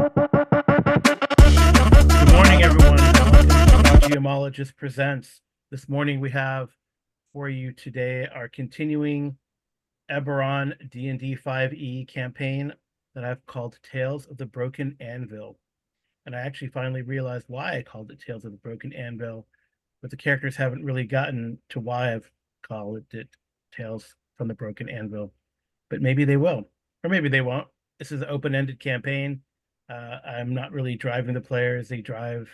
Good morning, everyone. Welcome to Geomologist Presents. This morning we have for you today our continuing Eberron D&D 5e campaign that I've called Tales of the Broken Anvil. And I actually finally realized why I called it Tales of the Broken Anvil, but the characters haven't really gotten to why I've called it Tales from the Broken Anvil. But maybe they will, or maybe they won't. This is an open-ended campaign. I'm not really driving the players. They drive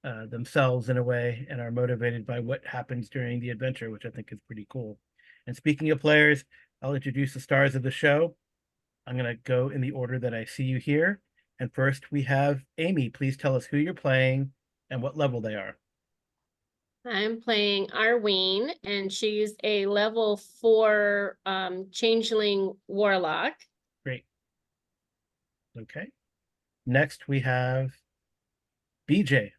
themselves in a way and are motivated by what happens during the adventure, which I think is pretty cool. And speaking of players, I'll introduce the stars of the show. I'm going to go in the order that I see you here. And first we have Amy. Please tell us who you're playing and what level they are. I'm playing Arween, and she's a level 4 changeling warlock. Great. Okay. Next we have BJ.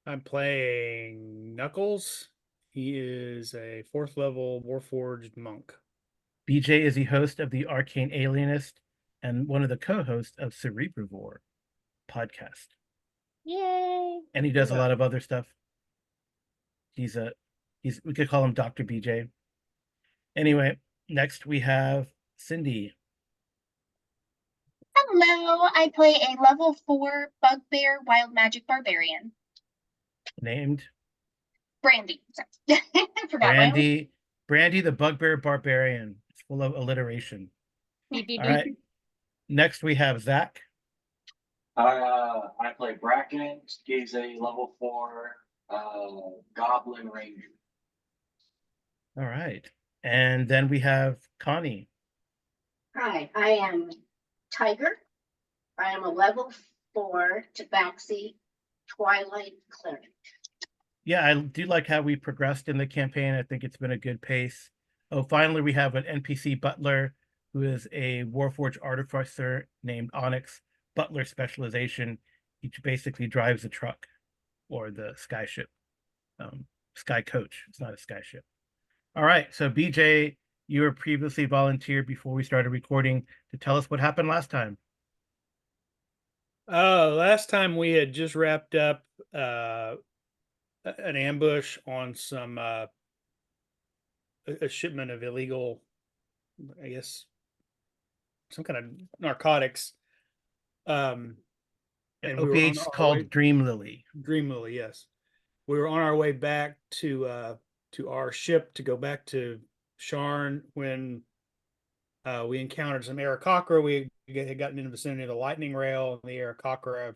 I'm playing Knuckles. He is a 4th level Warforged monk. BJ is the host of the Arcane Alienist and one of the co-hosts of Cerebrivore podcast. Yay! And he does a lot of other stuff. We could call him Dr. BJ. Anyway, next we have Cindy. Hello, I play a level 4 bugbear wild magic barbarian. Named Brandy. I forgot. Brandy the Bugbear Barbarian. It's full of alliteration. All right. Next we have Zach. I play Bracken. He's a level 4 Goblin Ranger. All right. And then we have Connie. Hi, I am Tiger. I am a level 4 Tabaxi Twilight Cleric. Yeah, I do like how we progressed in the campaign. I think it's been a good pace. Oh, finally, we have an NPC butler who is a Warforged artificer named Onyx. Butler specialization. He basically drives the truck or the sky ship. Sky coach. It's not a sky ship. All right. So, BJ, you were previously volunteered before we started recording to tell us what happened last time. Last time we had just wrapped up an ambush on some a shipment of illegal, I guess, some kind of narcotics. And opiates called Dream Lily. Dream Lily, yes. We were on our way back to our ship to go back to Sharn when we encountered some Aarakocra. We had gotten in the vicinity of the lightning rail, and the Aarakocra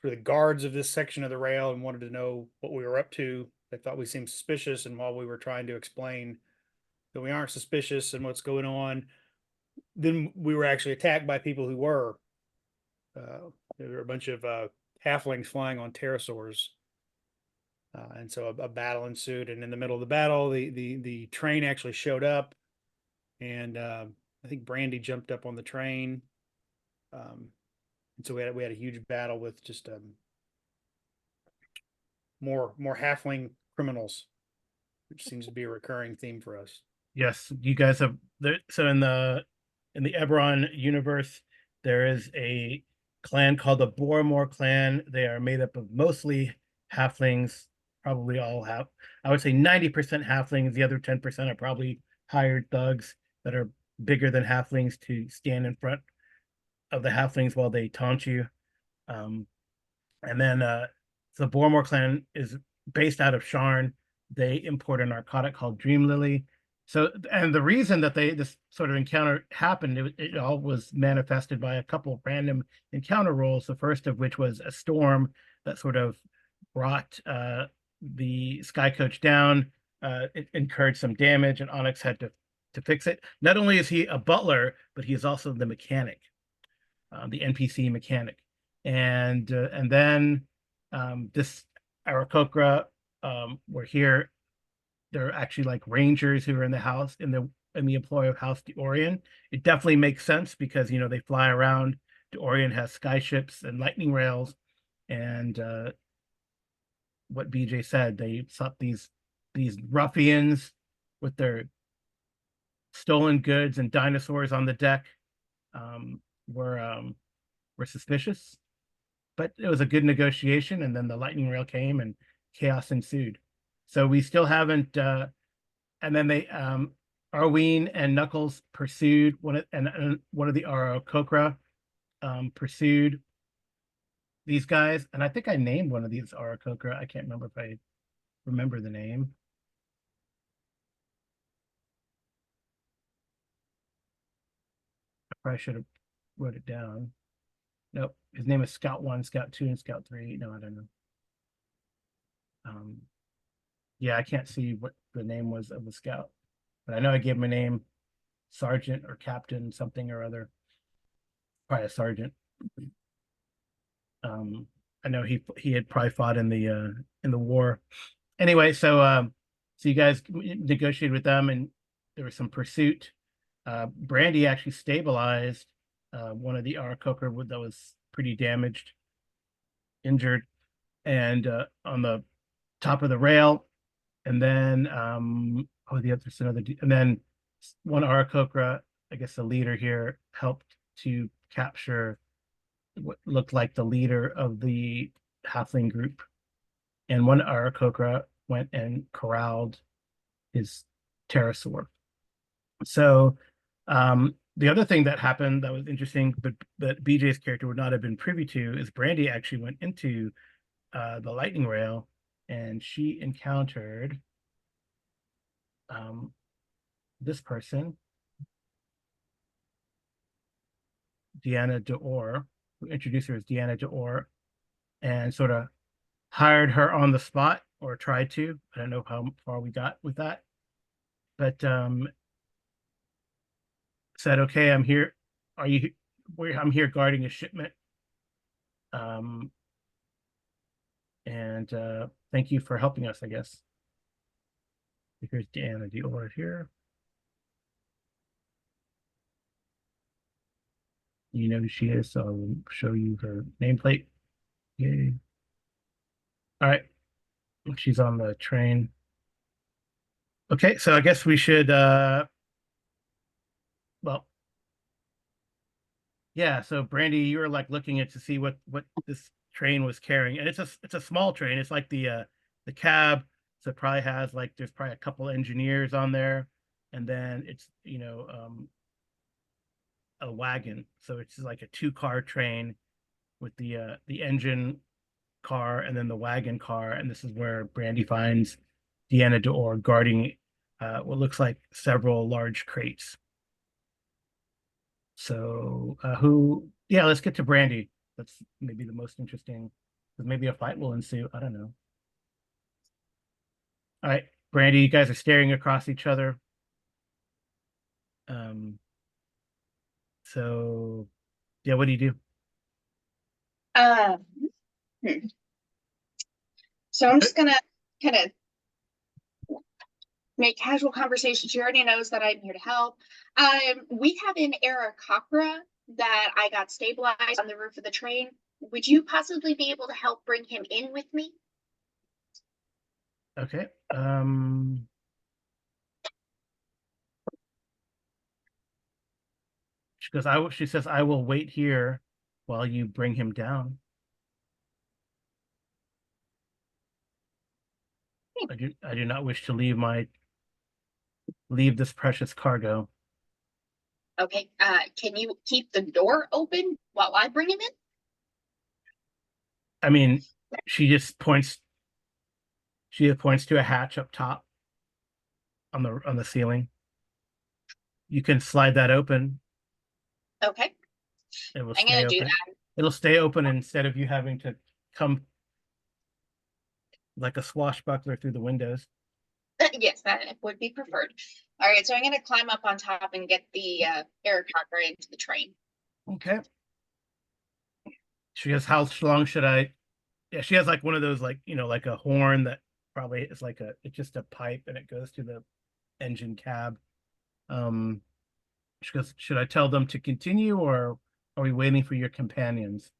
for the guards of this section of the rail and wanted to know what we were up to. They thought we seemed suspicious, and while we were trying to explain that we aren't suspicious and what's going on, then we were actually attacked by people who were. There were a bunch of halflings flying on pterosaurs. And so a battle ensued, and in the middle of the battle, the train actually showed up, and I think Brandy jumped up on the train. And so we had a huge battle with just more halfling criminals, which seems to be a recurring theme for us. Yes, you guys have so in the Eberron universe, there is a clan called the Boromore clan. They are made up of mostly halflings, probably all I would say 90% halflings. The other 10% are probably hired thugs that are bigger than halflings to stand in front of the halflings while they taunt you. And then the Boromore clan is based out of Sharn. They import a narcotic called Dream Lily. So, and the reason that this sort of encounter happened, it all was manifested by a couple of random encounter rolls. The first of which was a storm that sort of brought the sky coach down. It incurred some damage, and Onyx had to fix it. Not only is he a butler, but he is also the mechanic, the NPC mechanic. And then this Aarakocra were here. They're actually like rangers who are in the house in the employ of House Deorian. It definitely makes sense because they fly around. Deorian has sky ships and lightning rails, and what BJ said, they sought these ruffians with their stolen goods and dinosaurs on the deck were suspicious. But it was a good negotiation, and then the lightning rail came and chaos ensued. So we still haven't and then they Arween and Knuckles pursued and one of the Aarakocra pursued these guys, and I think I named one of these Aarakocra. I can't remember if I remember the name. I probably should have wrote it down. Nope, his name is Scout 1, Scout 2, and Scout 3. No, I don't know. Yeah, I can't see what the name was of the scout, but I know I gave him a name, Sergeant or Captain something or other. Probably a sergeant. I know he had probably fought in the war. Anyway, so you guys negotiated with them, and there was some pursuit. Brandy actually stabilized one of the Aarakocra that was pretty damaged, injured, and on the top of the rail. And then there's another, and then one Aarakocra, I guess the leader here, helped to capture what looked like the leader of the halfling group, and one Aarakocra went and corralled his pterosaur. So the other thing that happened that was interesting, but that BJ's character would not have been privy to, is Brandy actually went into the lightning rail, and she encountered this person, Deanna D'Or, who introduced her as Deanna D'Or, and sort of hired her on the spot, or tried to. I don't know how far we got with that, but said, "Okay, I'm here. Are you? I'm here guarding a shipment. And thank you for helping us, I guess." Here's Deanna D'Or here. You know who she is, so I'll show you her nameplate. Yay. All right. She's on the train. Okay, so I guess we should well, yeah, so Brandy, you were like looking at to see what this train was carrying. And it's a small train. It's like the cab. So it probably has like there's probably a couple engineers on there, and then it's a wagon. So it's like a two-car train with the engine car and then the wagon car. And this is where Brandy finds Deanna D'Or guarding what looks like several large crates. So yeah, let's get to Brandy. That's maybe the most interesting, because maybe a fight will ensue. I don't know. All right, Brandy, you guys are staring across each other. So yeah, what do you do? Um, hmm. So I'm just gonna kind of make casual conversation. She already knows that I'm here to help. We have an Aarakocra that I got stabilized on the roof of the train. Would you possibly be able to help bring him in with me? Okay. She says, I will wait here while you bring him down. I do not wish to leave this precious cargo. Okay, can you keep the door open while I bring him in? I mean, she just points to a hatch up top on the ceiling. You can slide that open. Okay, It will I'm stay gonna do open. It'll stay open instead of you having to come like a swashbuckler through the windows. that. Yes, that would be preferred. All right, so I'm gonna climb up on top and get the Aarakocra into the train. Okay. She goes, how long should I? Yeah, she has like one of those like like a horn that probably is like it's just a pipe and it goes to the engine cab. She goes, should I tell them to continue, or are we waiting for your companions?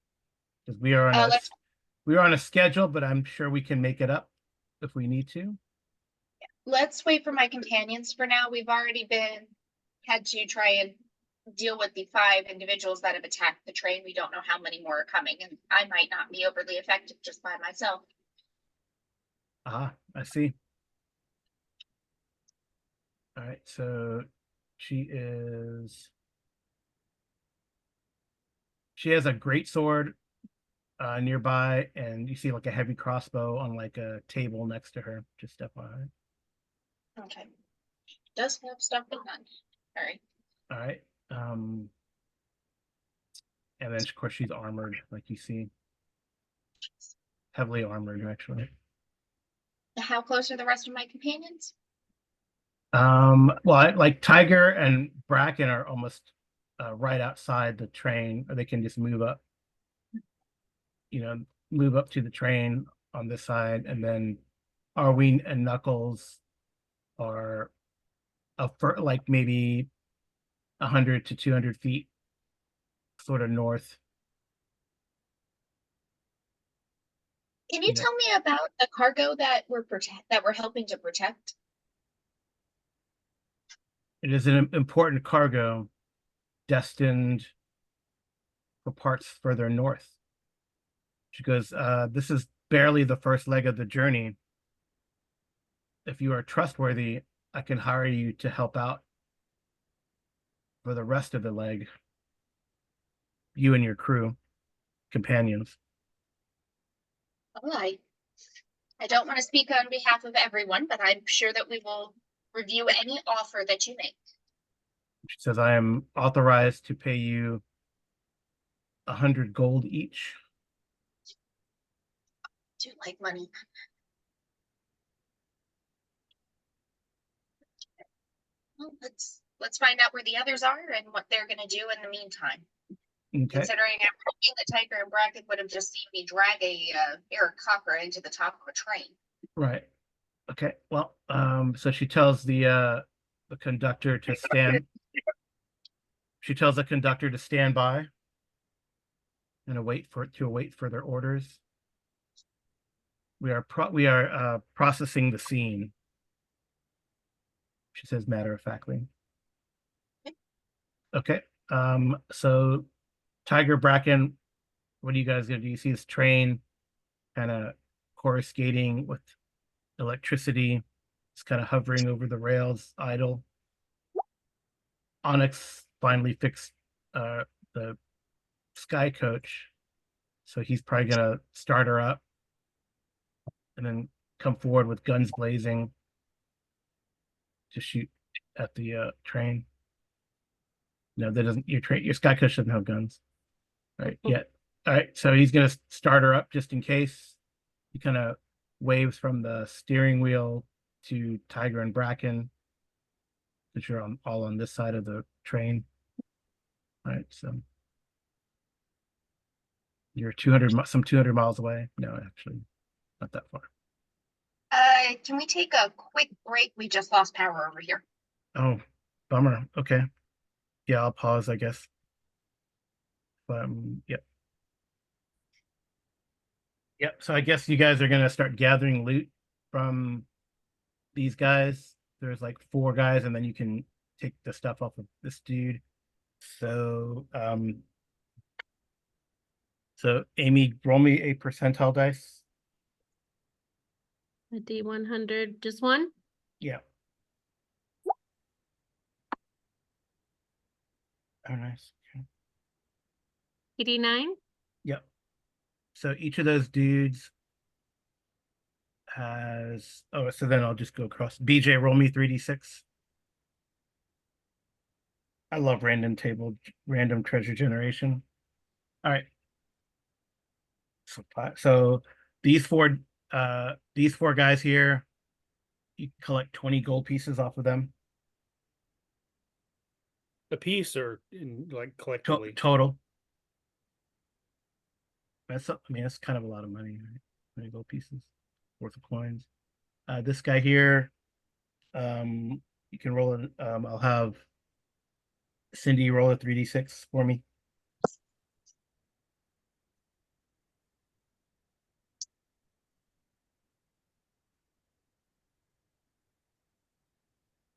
Because we are on a schedule, but I'm sure we can make it up if we need to. Let's wait for my companions for now. We've already been had to try and deal with the 5 individuals that have attacked the train. We don't know how many more are coming, and I might not be overly effective just by myself. Ah, I see. All right, so she has a great sword nearby, and you see like a heavy crossbow on like a table next to her. Just step on it. Okay. Does have stuff in none. All right. All right. And then of course she's armored, like you see. Heavily armored, actually. How close are the rest of my companions? Well, like Tiger and Bracken are almost right outside the train, or they can just move up, move up to the train on this side, and then Arween and Knuckles are up for like maybe 100 to 200 feet sort of north. Can you You know, tell me about the cargo that we're helping to protect? it is an important cargo destined for parts further north. She goes, this is barely the first leg of the journey. If you are trustworthy, I can hire you to help out for the rest of the leg. You and your crew, companions. All right. I don't want to speak on behalf of everyone, but I'm sure that we will review any offer that you make. She says, I am authorized to pay you 100 gold each. Do you like money? Well, let's find out where the others are and what they're going to do in the meantime. Okay. Considering I'm hoping that Tiger and Bracken would have just seen me drag a Eric Cocker into the top of a train. Right. Okay. Well, so she tells the conductor to stand. She tells the conductor to stand by and await further orders. We are processing the scene. She says matter of factly. Okay. So Tiger, Bracken, what are you guys gonna do? You see this train kind of coruscating with electricity. It's kind of hovering over the rails, idle. Onyx finally fixed the sky coach, so he's probably gonna start her up and then come forward with guns blazing to shoot at the train. No, that doesn't. Your sky coach doesn't have guns, right? Yet. All right, so he's gonna start her up just in case. He kind of waves from the steering wheel to Tiger and Bracken, because you're all on this side of the train. All right, so you're 200 miles away. No, actually, not that far. Can we take a quick break? We just lost power over here. Oh, bummer. Okay. Yeah, I'll pause, I guess. Yep. Yep. So I guess you guys are gonna start gathering loot from these guys. There's like 4 guys, and then you can take the stuff off of this dude. So Amy, roll me a percentile dice. A D100, just one? Yeah. Oh, nice. Okay. 89? Yep. So each of those dudes has. Oh, so then I'll just go across. BJ, roll me 3d6. I love random treasure generation. All right. So these four guys here, you collect 20 gold pieces off of them. A piece or like To collectively? total. That's kind of a lot of money, right? 20 gold pieces worth of coins. This guy here, you can roll it. I'll have Cindy roll a 3d6 for me.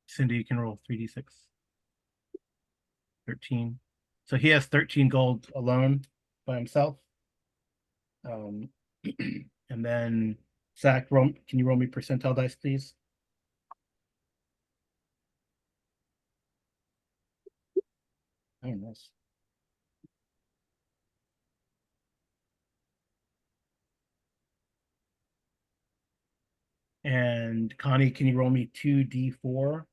Cindy, you can roll 3d6. 13. So he has 13 gold alone by himself. And then Zach, can you roll me percentile dice, please? Oh, nice. And Connie, can you roll me 2d4?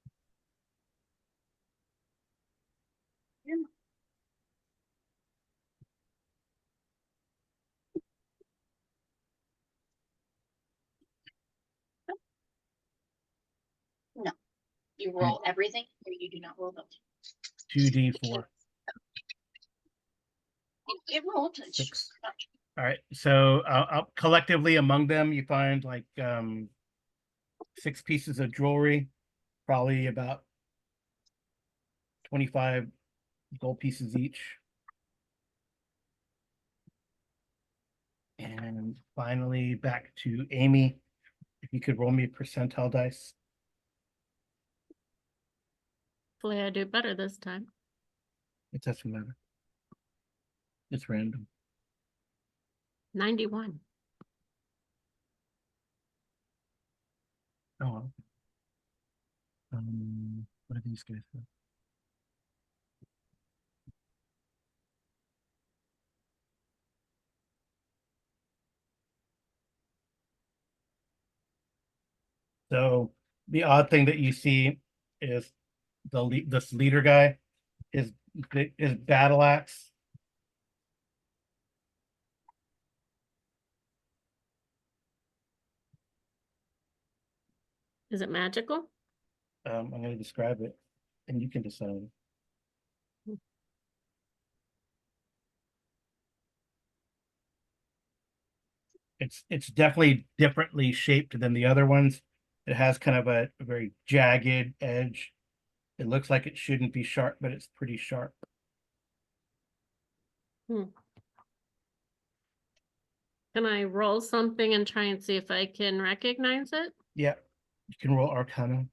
You roll everything or you do not roll them? 2d4. It rolled. It's 6. not- All right. So collectively among them, you find like 6 pieces of jewelry, probably about 25 gold pieces each. And finally, back to Amy. If you could roll me a percentile dice. Hopefully I do better this time. It doesn't matter. It's random. 91. Oh, well. What are these guys? So the odd thing that you see is this leader guy, his battle axe. Is it magical? I'm going to describe it, and you can decide. It's definitely differently shaped than the other ones. It has kind of a very jagged edge. It looks like it shouldn't be sharp, but it's pretty sharp. Can I roll something and try and see if I can recognize it? Yeah, you can roll Arcana.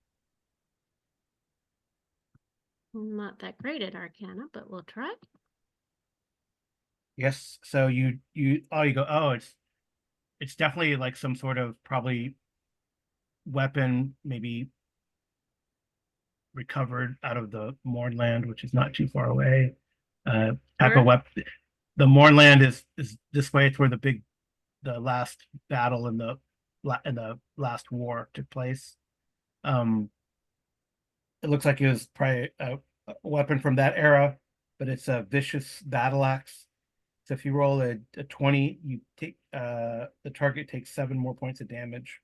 I'm not that great at Arcana, but we'll try. Yes, so you go, oh, it's definitely like some sort of probably weapon, maybe recovered out of the Mournland, which is not too far away. Type Sure. of weapon. The Mournland is this way. It's where the last battle in the last war took place. It looks like it was probably a weapon from that era, but it's a vicious battle axe. So if you roll a 20, you take the target takes 7 more points of damage.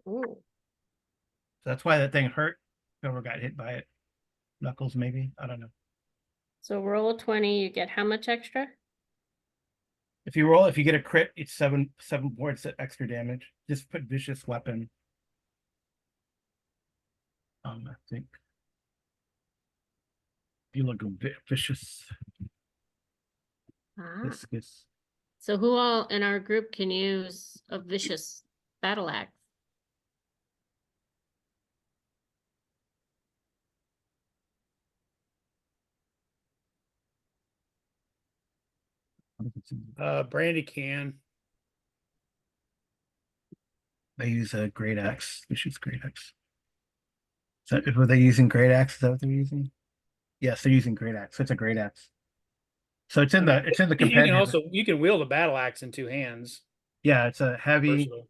Ooh. So that's why that thing hurt. Whoever got hit by it. Knuckles, maybe. I don't know. So roll a 20, you get how much extra? If you get a crit, it's 7 points of extra damage. Just put vicious weapon. I think you look a bit vicious. Ah. Viscous. So who all in our group can use a vicious battle axe? Brandy can. They use a great axe. Vicious great axe. So were they using great axe? Is that what they're using? Yes, they're using great axe. So it's a great axe. So it's in the You can compendium. you can wield a battle axe in 2 hands. Yeah, it's a heavy. Versatile.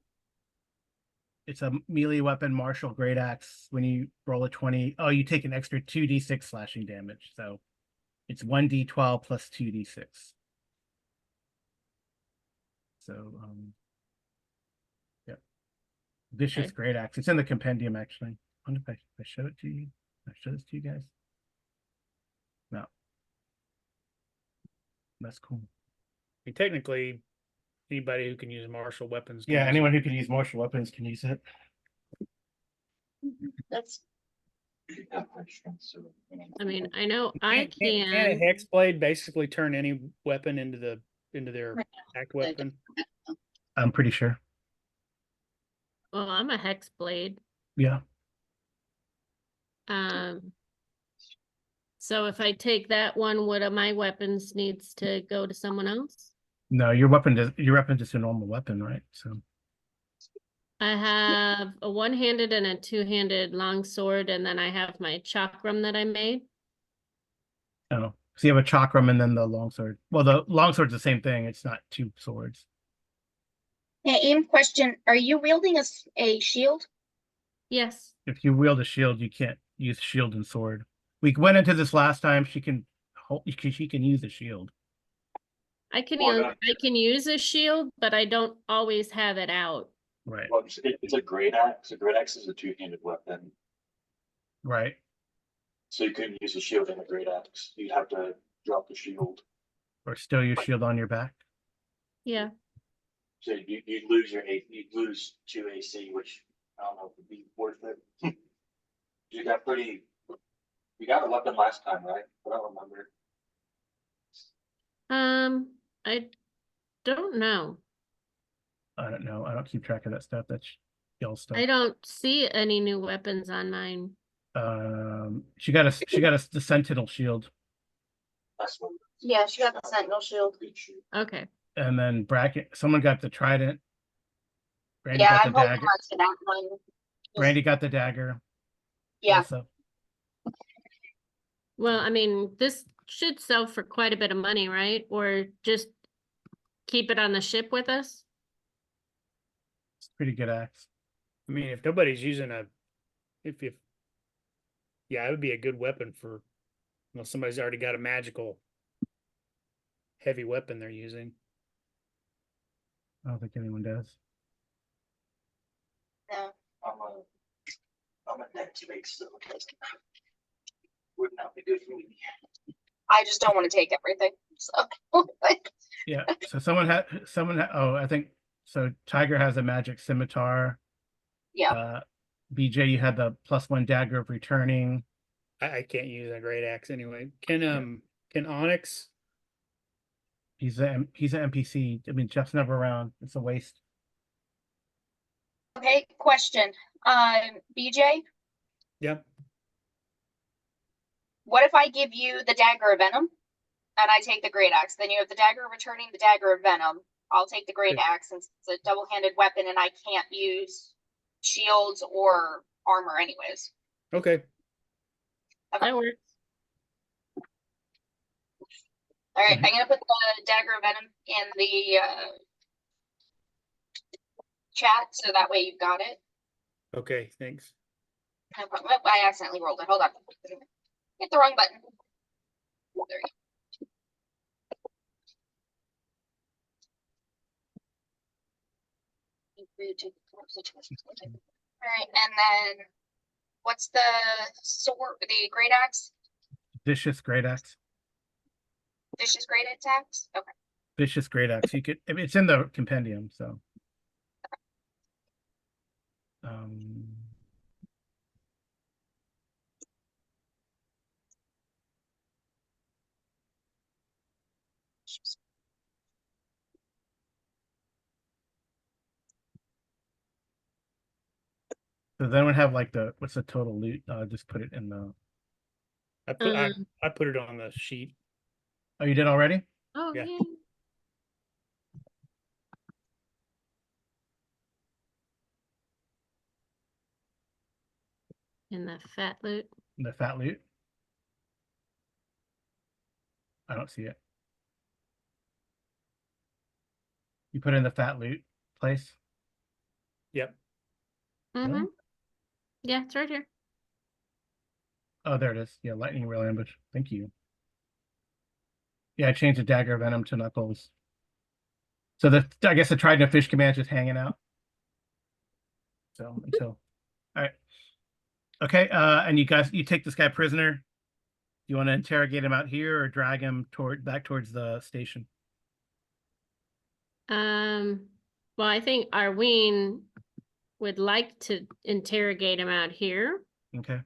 It's a melee weapon, martial great axe. When you roll a 20, oh, you take an extra 2d6 slashing damage. So it's 1d12 plus 2d6. So yeah. Vicious Okay. great axe. It's in the compendium actually. I wonder if I show it to you. I show this to you guys. No. That's cool. I mean, technically, anybody who can use martial weapons. Can Yeah, use anyone who can use martial weapons can use it. That's I mean, I know I Can a can. hex blade basically turn any weapon into their act weapon? I'm pretty sure. Well, I'm a hex blade. Yeah. So if I take that one, one of my weapons needs to go to someone else? No, your weapon is a normal weapon, right? So I have a one-handed and a two-handed longsword, and then I have my chakram that I made. oh, so you have a chakram and then the longsword. Well, the longsword's the same thing. It's not two swords. Hey, Aim, question, are you wielding a shield? Yes. If you wield a shield, you can't use shield and sword. We went into this last time. She can use a shield. I can Well, I can use a shield, but I don't always have it out. Right. Well, it's a great axe. A great axe is a two-handed weapon, Right. so you couldn't use a shield and a great axe. You'd have to drop the shield. Or stow your shield on your back. Yeah. So you'd lose you'd lose 2 AC, which I don't know if would be worth it. You got a weapon last time, right? I don't remember. I don't know. I don't know. I don't keep track of that stuff. That's y'all stuff. I don't see any new weapons on mine. She got the sentinel shield, That's what. Yeah, she got the sentinel shield. Good shoot. Okay. and then bracket. Someone got the trident. Brandy Yeah, got I'm the holding dagger. on to that one. Brandy got the dagger. Yeah, Also. Well, I mean, this should sell for quite a bit of money, right? Or just keep it on the ship with us? It's a pretty good axe. I mean, if nobody's using yeah, it would be a good weapon for, unless somebody's already got a magical heavy weapon they're using. I don't think anyone does. no, I'm a net to make so would not be good for me. I just don't want to take everything, so. Yeah. So oh, I think so. Tiger has a magic scimitar. Yeah, BJ, you had the +1 dagger of returning. I can't use a great axe anyway. Can Onyx? He's an NPC. I mean, Jeff's never around. It's a waste. okay, question, BJ, Yep. what if I give you the dagger of venom? And I take the great axe, then you have the dagger of returning, the dagger of venom. I'll take the great Okay. axe since it's a double-handed weapon and I can't use shields or armor anyways. Okay. That works. All right, I'm gonna put the dagger of venom in the chat so that way you've got it. Okay. Thanks. No problem. Oh, I accidentally rolled it. Hold on. Hit the wrong button. There you go. All right, and then what's the sword? The great axe? Vicious great axe. Vicious great axe? Okay. Vicious great axe. You could. I mean, it's in the compendium. So. So then we have like what's the total loot? Just put it in the. I put it on the sheet. Oh, you did already? Oh, Yeah. yeah. In the fat loot. The fat loot. I don't see it. You put in the fat loot place. Yep. Mm-hmm. Yeah, it's right here. Oh, there it is. Yeah, lightning rail ambush. Thank you. Yeah, I changed the dagger of venom to knuckles. So I guess the trident of fish command just hanging out. So all right. Okay, and you take this guy prisoner. You want to interrogate him out here or drag him back towards the station? Well, I think Arween would like to interrogate him out here. Okay.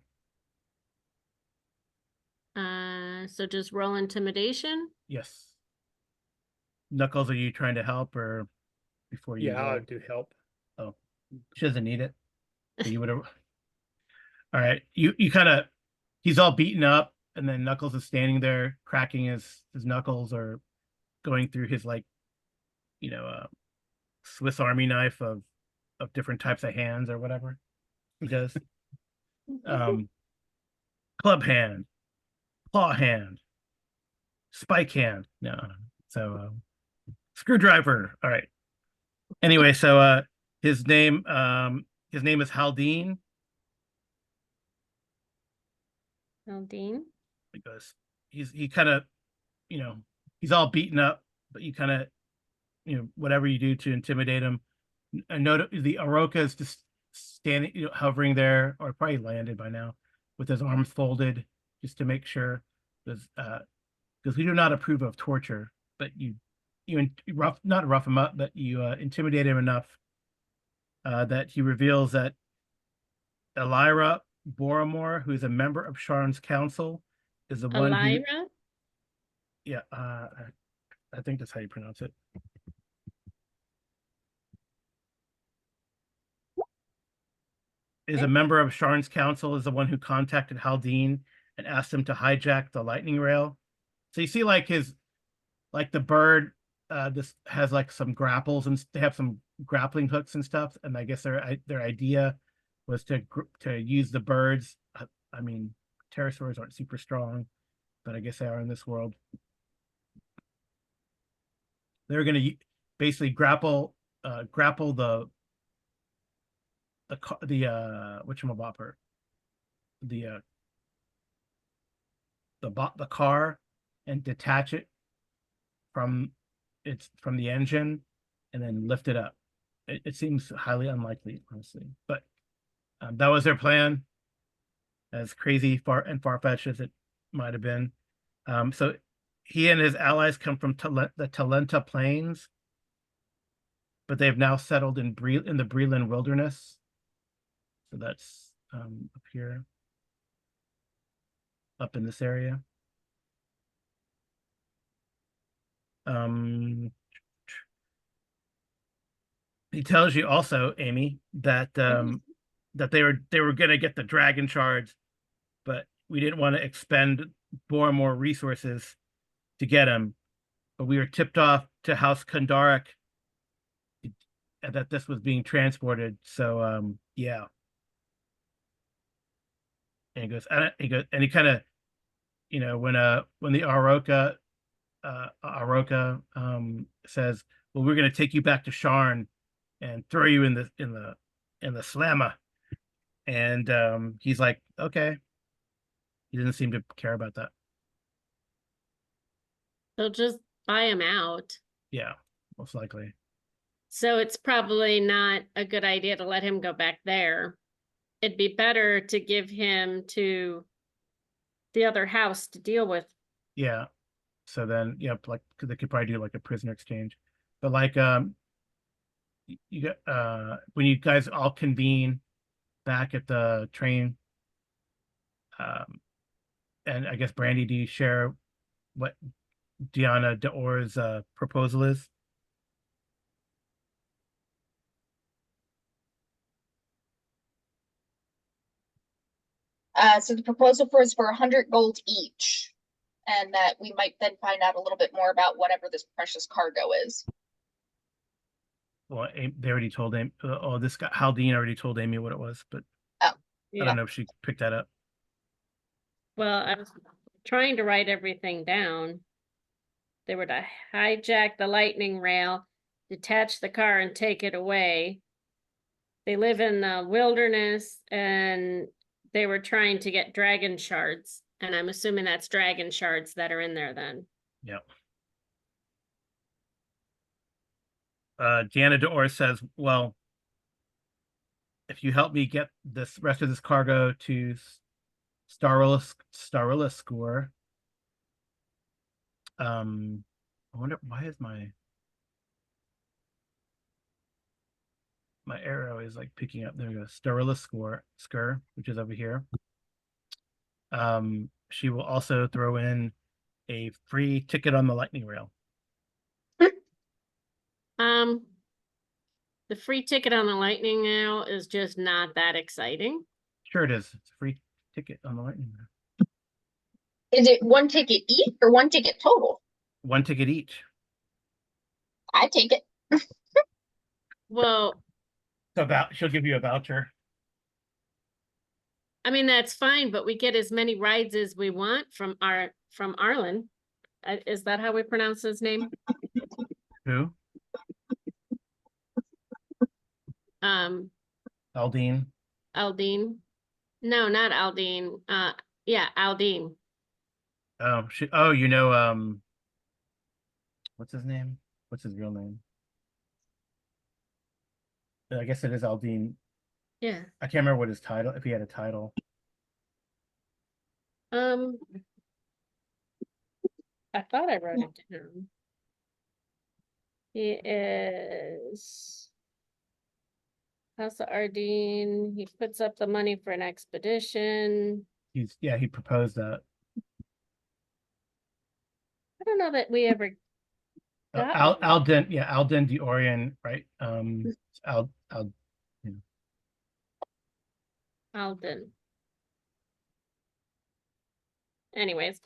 So just roll intimidation. Yes. Knuckles, are you trying to help or before you Yeah, roll? I'll do help. Oh, she doesn't need it. So you would have. All right. You kind of, he's all beaten up and then Knuckles is standing there cracking his knuckles or going through his like, Swiss Army knife of different types of hands or whatever he does. Um, club hand, claw hand, spike hand. No, so screwdriver. All right. Anyway, so his name is Haldane. Dean. Because he kind of, you know, he's all beaten up, but you kind of, whatever you do to intimidate him. I know the Aroka is just standing, hovering there, or probably landed by now, with his arms folded, just to make sure, because we do not approve of torture, but you not rough him up, but you intimidate him enough that he reveals that Elira Boromore, who is a member of Sharn's council, is the one who, Elira? yeah, I think that's how you pronounce it. Is a member of Sharn's council, is the one who contacted Haldane and asked him to hijack the lightning rail. So you see, like the bird, this has like some grapples, and they have some grappling hooks and stuff. And I guess their idea was to use the birds. I mean, pterosaurs aren't super strong, but I guess they are in this world. They're going to basically grapple the whatchamabopper, the car, and detach it from the engine and then lift it up. It seems highly unlikely, honestly, but that was their plan, as crazy far-fetched as it might have been. So he and his allies come from the Talenta Plains, but they've now settled in the Breland Wilderness. So that's up here, up in this area. He tells you also, Amy, that that they were going to get the dragon shards, but we didn't want to expend more resources to get them. But we were tipped off to House Kundarak that this was being transported. So yeah. And he kind of, when the Aroka says, well, we're going to take you back to Sharn and throw you in the slammer, and he's like, okay. He didn't seem to care about that. They'll just buy him out. Yeah, most likely. So it's probably not a good idea to let him go back there. It'd be better to give him to the other house to deal with. Yeah. So then, yeah, like they could probably do like a prisoner exchange, but like you got when you guys all convene back at the train, and I guess Brandy, do you share what Diana Deor's proposal is? So the proposal is for 100 gold each, and that we might then find out a little bit more about whatever this precious cargo is. Well, they already told Amy. This guy Haldane already told Amy what it was, but I don't know if she picked that up. Well, I was trying to write everything down. They were to hijack the lightning rail, detach the car, and take it away. They live in the wilderness, and they were trying to get dragon shards. And I'm assuming that's dragon shards that are in there then. Yep. Diana Deor says, well, if you help me get this rest of this cargo to Starilla Score, I wonder why is my arrow is like picking up. There we go. Starilla Skur, which is over here. She will also throw in a free ticket on the lightning rail. The free ticket on the lightning rail is just not that exciting. Sure it is. It's a free ticket on the lightning rail. Is it one ticket each or one ticket total? One ticket each. I take it. Well, So about she'll give you a voucher. I mean, that's fine, but we get as many rides as we want from Arlen. Is that how we pronounce his name? Who? Aldine. Aldine. No, not Aldine. Yeah, Aldine. Oh, oh, you know, what's his name? What's his real name? I guess it is Aldine. Yeah. I can't remember what his title, if he had a title. I thought I wrote it down. He is House of Ardeen. He puts up the money for an expedition. He proposed that. I don't know that we ever got one. Alden Diorian, right? Al, yeah. Alden. Anyways,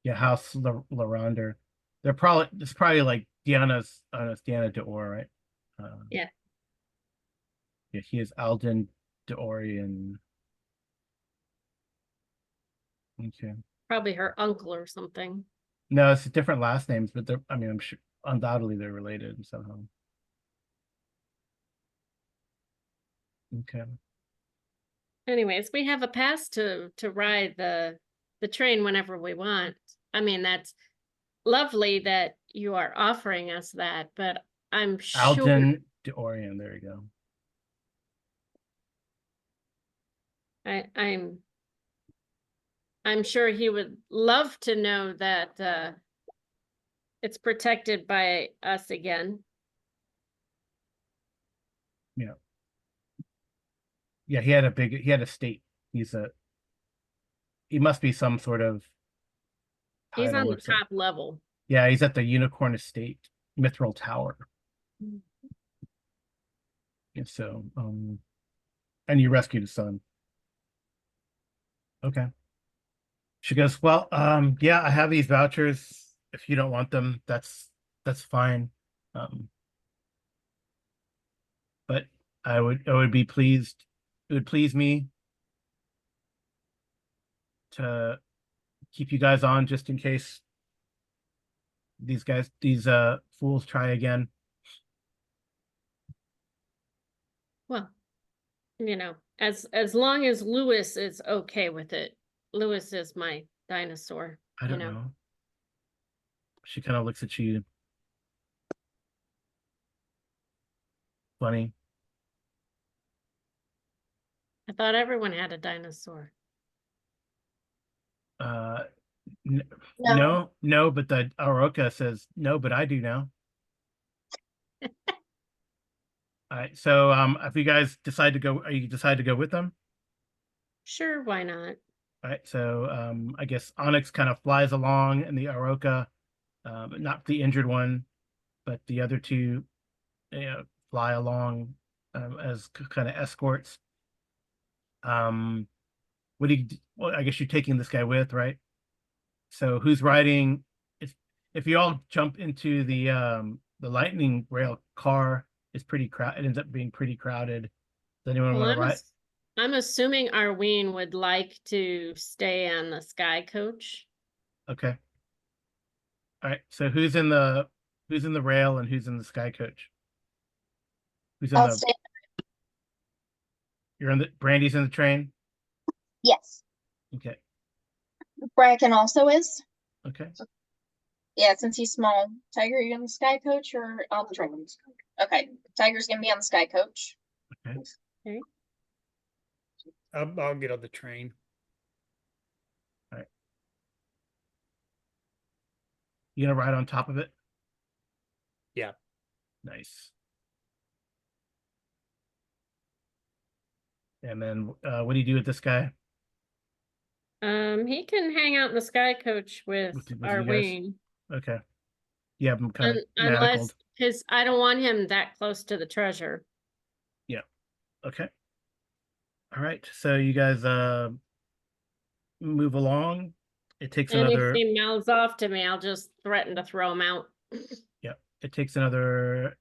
Yeah, House Laronder. It's probably like Diana Dior, right? Yeah. Yeah, he is Alden Diorian. Okay. probably her uncle or something. No, it's different last names, but I mean, I'm sure undoubtedly they're related somehow. Okay. Anyways, we have a pass to ride the train whenever we want. I mean, that's lovely that you are offering us that, but I'm sure Alden Diorian, there you go. I'm sure he would love to know that it's protected by us again. Yeah. Yeah, he had a state. He must be some sort of He's on title the or something. top level. Yeah, he's at the Unicorn Estate, Mithril Tower. And so, and you rescued his son. Okay. She goes, well, yeah, I have these vouchers. If you don't want them, that's fine. But I would be pleased. It would please me to keep you guys on just in case these fools try again. Well, you know, as long as Lewis is okay with it. Lewis is my dinosaur. I don't know. She kind of looks at you. Funny. I thought everyone had a dinosaur. No, but the Aroka says no, but I do now. All right, so if you guys decide to go, you decide to go with them. Sure, why not? All right, so I guess Onyx kind of flies along, and the Aroka, not the injured one, but the other two, fly along as kind of escorts. What do you? Well, I guess you're taking this guy with, right? So who's riding? If you all jump into the lightning rail car, it's pretty crowded. It ends up being pretty crowded. Does anyone Well, want to ride? I'm assuming Arween would like to stay on the Sky Coach. Okay. All right. So who's in the rail and who's in the Sky Coach? Who's in I'll the? stay. You're in the. Brandy's in the train. Yes. Okay. Bracken also is. Okay. Yeah, since he's small. Tiger, you on the Sky Coach or on the train? Okay, Tiger's gonna be on the Sky Coach. Okay. Okay. I'll get on the train. All right. You gonna ride on top of it? Yeah. Nice. And then what do you do with this guy? He can hang out in the Sky Coach with With you guys? Arween. Okay. Yeah, I'm kind of Unless, manacled. because I don't want him that close to the treasure. Yeah. Okay. All right. So you guys move along. It takes another, Anything mouths off to me, I'll just threaten to throw them out. yeah, it takes another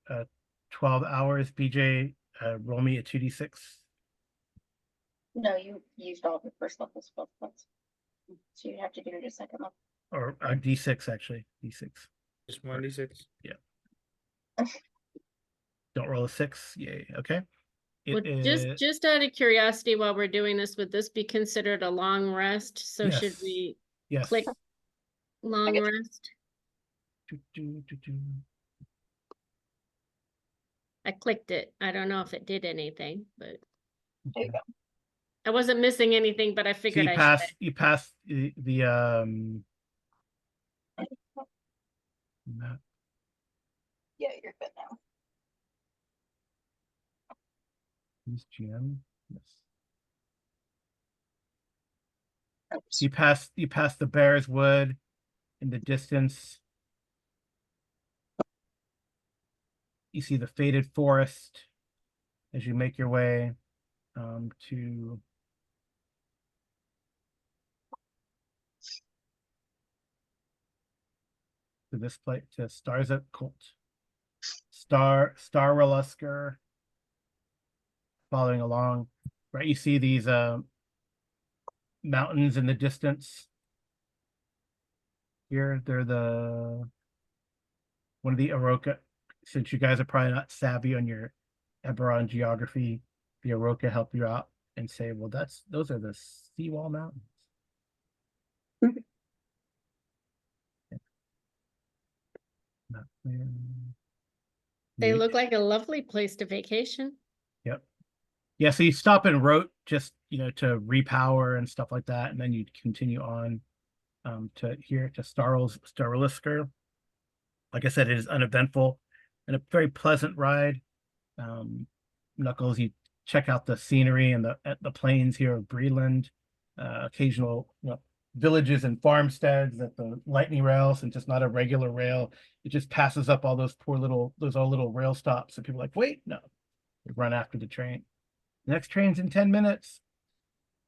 12 hours. BJ, roll me a 2d6. No, you used all the first level spell points. So you have to do it a second level. Or a d6 actually. D6. Just 1d6. Don't roll a 6. Yay. Okay. Well, It is just out of curiosity, while we're doing this, would this be considered a long rest? So should Yes. we yes. click long guess- rest? Do, do, do, do. I clicked it. I don't know if it did anything, but There you go. I wasn't missing anything, but I So figured you I pass should. you pass the map. Yeah, you're good now. Who's GM? Yes. Oops. So you pass the Bear's Wood in the distance. You see the faded forest as you make your way to this place, to Stars at Colt. Star Relusker following along. Right, you see these mountains in the distance. Here, they're one of the Oroka. Since you guys are probably not savvy on your Eberron geography, the Oroka help you out and say, well, those are the Seawall Mountains. Mhm. Not clear. They Neat. look like a lovely place to vacation. Yep. Yeah, so you stop and rote just, to repower and stuff like that, and then you continue on to here to Starlisker. Like I said, it is uneventful and a very pleasant ride. Knuckles, you check out the scenery and the plains here of Breland, occasional villages and farmsteads at the lightning rail, since it's not a regular rail. It just passes up all those all little rail stops, and people are like, wait, no, they run after the train. The next train's in 10 minutes.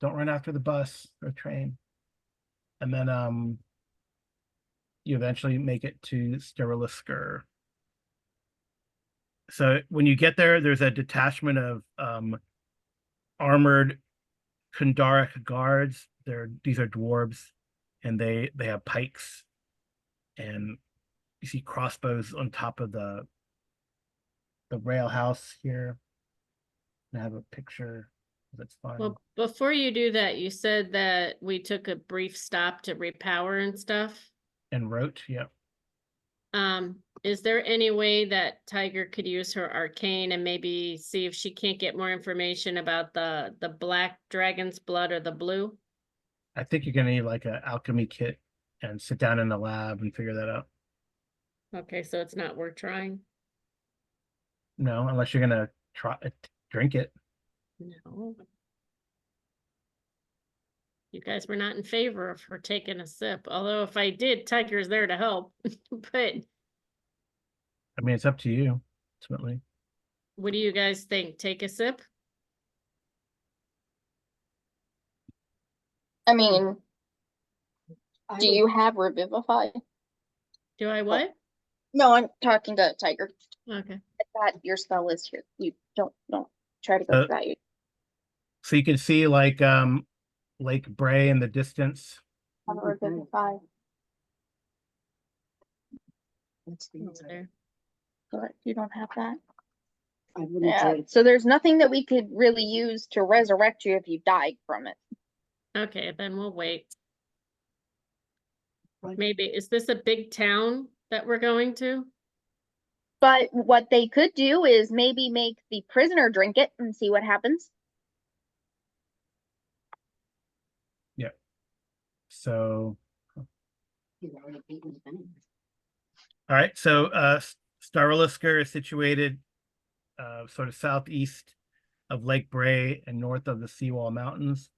Don't run after the bus or train. And then you eventually make it to Steriliskur. So when you get there, there's a detachment of armored Kundaric guards. These are dwarves, and they have pikes, and you see crossbows on top of the rail house here. I have a picture that's fine. Well, before you do that, you said that we took a brief stop to repower and stuff. And wrote, yeah. Is there any way that Tiger could use her arcane and maybe see if she can't get more information about the black dragon's blood or the blue? I think you're gonna need like an alchemy kit and sit down in the lab and figure that out. Okay, so it's not worth trying. No, unless you're gonna try drink it. No. You guys were not in favor of her taking a sip, although if I did, Tiger's there to help. But I mean, it's up to you, ultimately. what do you guys think? Take a sip? I mean, I do would- you have Revivify? Do I what? No, I'm talking to Tiger. Okay. That your spell is here. You don't try to go Uh, for that. So you can see like Lake Bray in the distance. Have a Revivify. That's the It's answer. there. But you don't have that. I wouldn't Yeah. say. So there's nothing that we could really use to resurrect you if you died from it. Okay, then we'll wait. Right. Maybe, is this a big town that we're going to? But what they could do is maybe make the prisoner drink it and see what happens. So, You've already beaten the thing. all right. So Starlisker is situated sort of southeast of Lake Bray and north of the Seawall Mountains.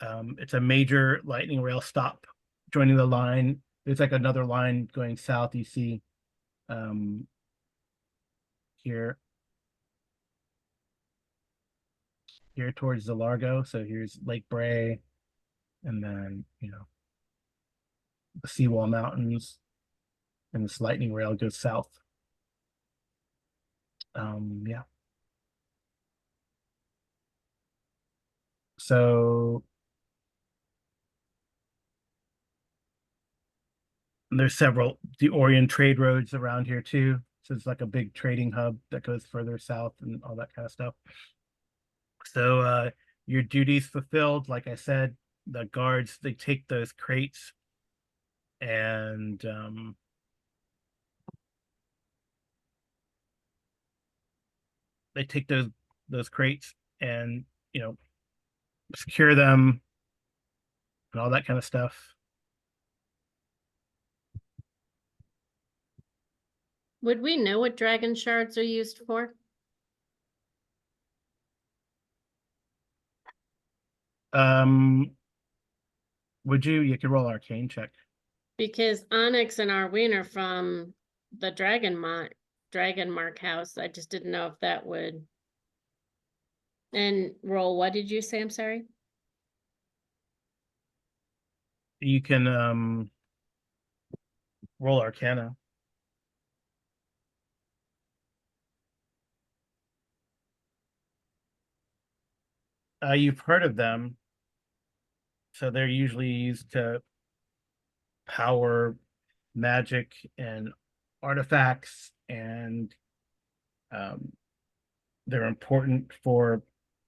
It's a major lightning rail stop joining the line. There's like another line going south. You see here towards the Largo. So here's Lake Bray, and then, the Seawall Mountains, and this lightning rail goes south. Yeah. So there's the Orient trade roads around here too. So it's like a big trading hub that goes further south and all that kind of stuff. So your duties fulfilled, like I said, the guards, they take those crates and they take those crates and secure them and all that kind of stuff. Would we know what dragon shards are used for? Would you? You could roll arcane check. Because Onyx and Arween are from the Dragon Mark house. I just didn't know if that would. And roll, what did you say? I'm sorry. You can roll Arcana. You've heard of them, so they're usually used to power magic and artifacts, and they're important for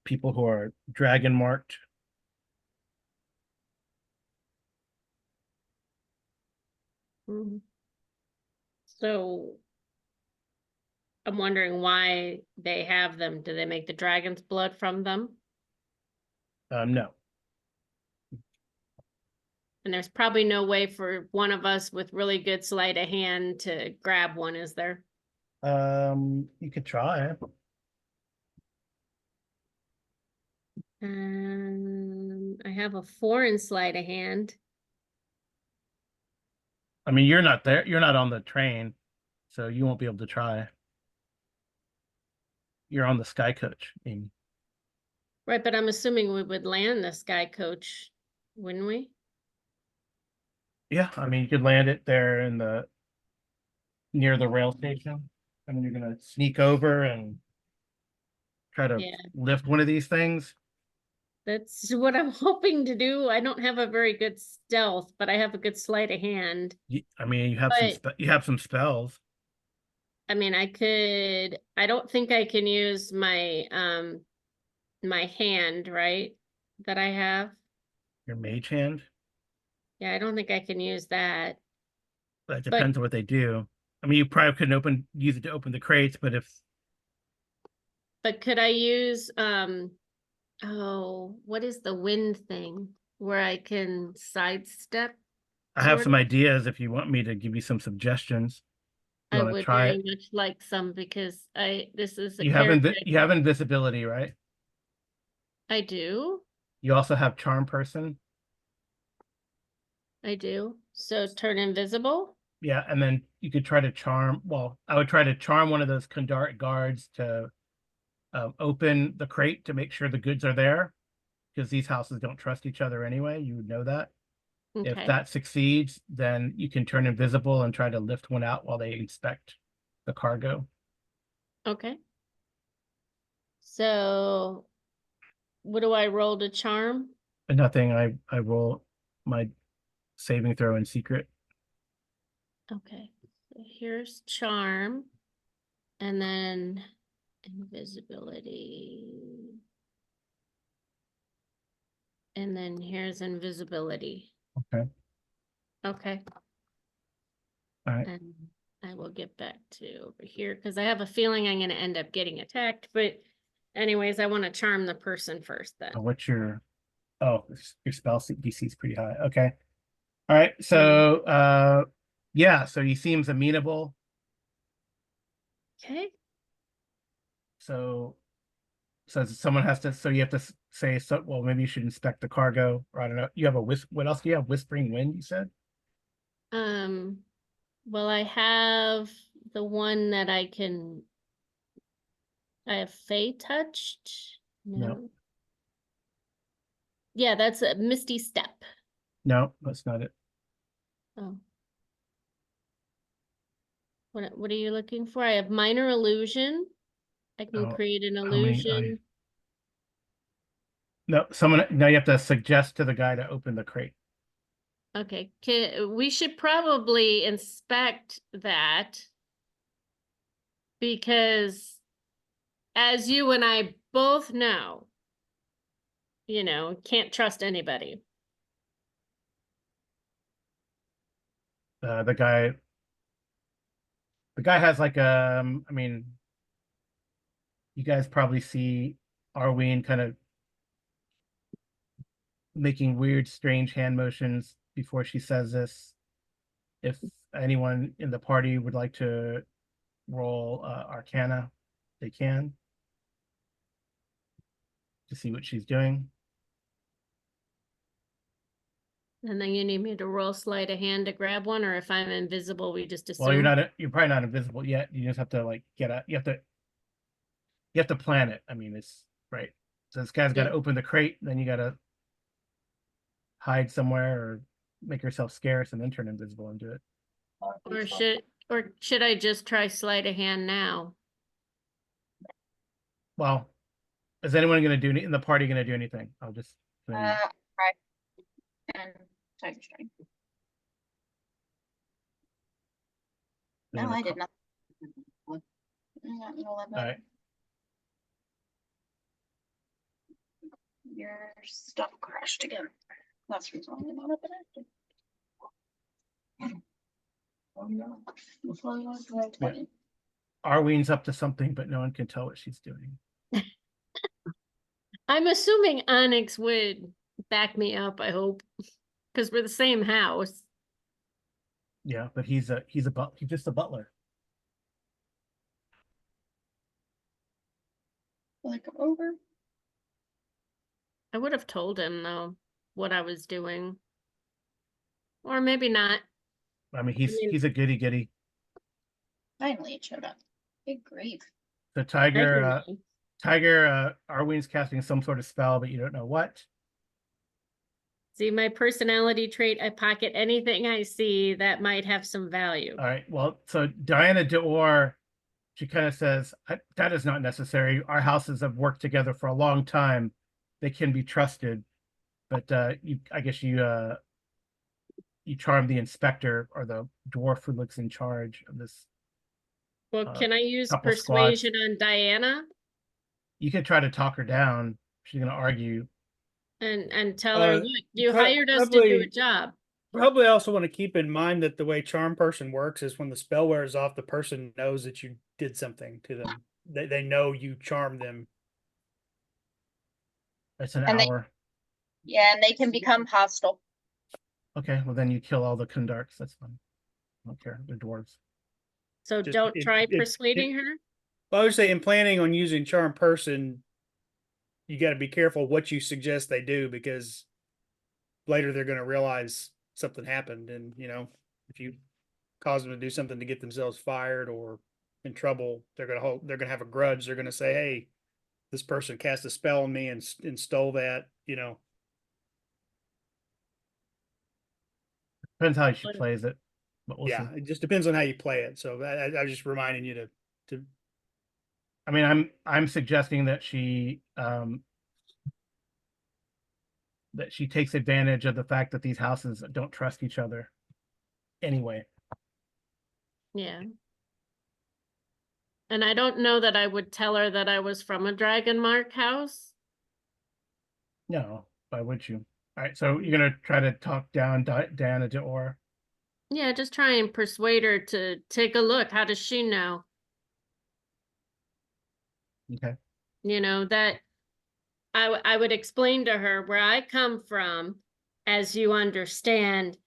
people who are dragon marked. Mhm. So I'm wondering why they have them. Do they make the dragon's blood from them? No. And there's probably no way for one of us with really good sleight of hand to grab one, is there? You could try. I have a 4 in sleight of hand. I mean, you're not there. You're not on the train, so you won't be able to try. You're on the sky coach. Amy. Right, but I'm assuming we would land the sky coach, wouldn't we? Yeah, I mean, you could land it there near the rail station. I mean, you're gonna sneak over and try to Yeah. lift one of these things. That's what I'm hoping to do. I don't have a very good stealth, but I have a good sleight of hand. I mean, But you have some spells. I mean, I don't think I can use my hand, right? That I have. Your mage hand. Yeah, I don't think I can use that. That But depends on what they do. I mean, you probably couldn't use it to open the crates, but could I use what is the wind thing where I can sidestep I have sort some of? ideas if you want me to give you some suggestions. You I want to would try very it? much like some because this is a You have character you have invisibility, right? I do. You also have charm person. I do. So turn invisible. Yeah, and then you could try to charm. Well, I would try to charm one of those Kandaric guards to open the crate to make sure the goods are there, because these houses don't trust each other anyway. You would know that. If Okay. that succeeds, then you can turn invisible and try to lift one out while they inspect the cargo. Okay. So what do I roll to charm? And nothing. I roll my saving throw in secret. Okay. So here's charm and then invisibility. And then here's invisibility. Okay. Okay. All right. And I will get back to over here because I have a feeling I'm going to end up getting attacked. But anyways, I want to charm the person first then. What's your your spell DC is pretty high. Okay. All right. So yeah, so he seems amenable. Okay. So someone has to, so you have to say, so well, maybe you should inspect the cargo, or I don't know. You have what else do you have? Whispering wind, you said? Well, I have the one that I have Fey touched. No. Yeah, that's a Misty Step. No, that's not it. Oh. What are you looking for? I have minor illusion. I can Oh, create an how many? illusion. No, someone. Now you have to suggest to the guy to open the crate. Okay, we should probably inspect that because as you and I both know, can't trust anybody. The guy. The guy has like I mean, you guys probably see Arween kind of making weird, strange hand motions before she says this. If anyone in the party would like to roll Arcana, they can to see what she's doing. And then you need me to roll sleight of hand to grab one, or if I'm invisible, we just assume. Well, you're probably not invisible yet. You just have to like you have to plan it. I mean, it's right. So this guy's got to Yeah. open the crate, then you got to hide somewhere or make yourself scarce and then turn invisible and do it. Or should I just try sleight of hand now? Well, is anyone going to do in the party going to do anything? I'll just Right. And Tiger Strike. No, I did not. I got an 11. All right. Your stuff crashed again. That's the reason why I'm not up in Yeah. Arween's up to something, but no one can tell what she's doing. I'm assuming Onyx would back me up, I hope. Because we're the same house. Yeah, but he's just a butler. Will I come over? I would have told him, though, what I was doing. Or maybe not. I mean, I mean- he's a goody goody. Finally, it showed up. Big grief. The I Tiger, can- Arween's casting some sort of spell, but you don't know what. See, my personality trait, I pocket anything I see that might have some value. All right. Well, so Diana DeOr, she kind of says, that is not necessary. Our houses have worked together for a long time. They can be trusted. But I guess you charm the inspector or the dwarf who looks in charge of this. Well, can I use couple squads. persuasion on Diana You could try to talk her down. She's going to argue. and tell her, look, you pro- hired us to do a probably- job. Probably also want to keep in mind that the way charm person works is when the spell wears off, the person knows that you did something to them. They know you charmed them. It's an And they- hour. Yeah, and they can become hostile. Okay, well then you kill all the Kundarks. That's fine. I don't care. They're dwarves. So Just- don't try it- persuading her. I would say in planning on using charm person, you got to be careful what you suggest they do because later they're going to realize something happened, and if you cause them to do something to get themselves fired or in trouble, they're going to have a grudge. They're going to say, "Hey, this person cast a spell on me and stole that." Depends how she plays it, but we'll Yeah, see. it just depends on how you play it. So I was just reminding you to. I mean, I'm suggesting that she takes advantage of the fact that these houses don't trust each other. Anyway, Yeah. And I don't know that I would tell her that I was from a Dragon Mark house. no, why would you? All right, so you're gonna try to talk down Diana DeOr. Yeah, just try and persuade her to take a look. How does she know? Okay. That I would explain to her where I come from, as you understand.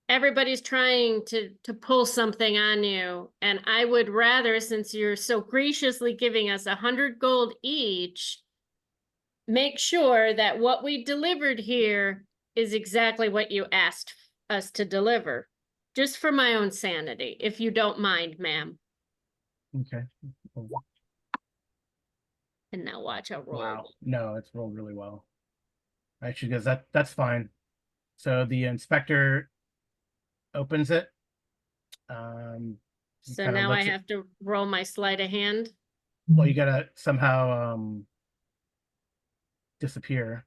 Everybody's trying to pull something on you, and I would rather, since you're so graciously giving us 100 gold each, make sure that what we delivered here is exactly what you asked us to deliver. Just for my own sanity, if you don't mind, ma'am. Okay. And now watch, I'll roll. Wow. No, it's rolled really well. Right, she goes, that's fine. So the inspector opens it. He So kind of now I looks at, have to roll my sleight of hand. well, you gotta somehow disappear.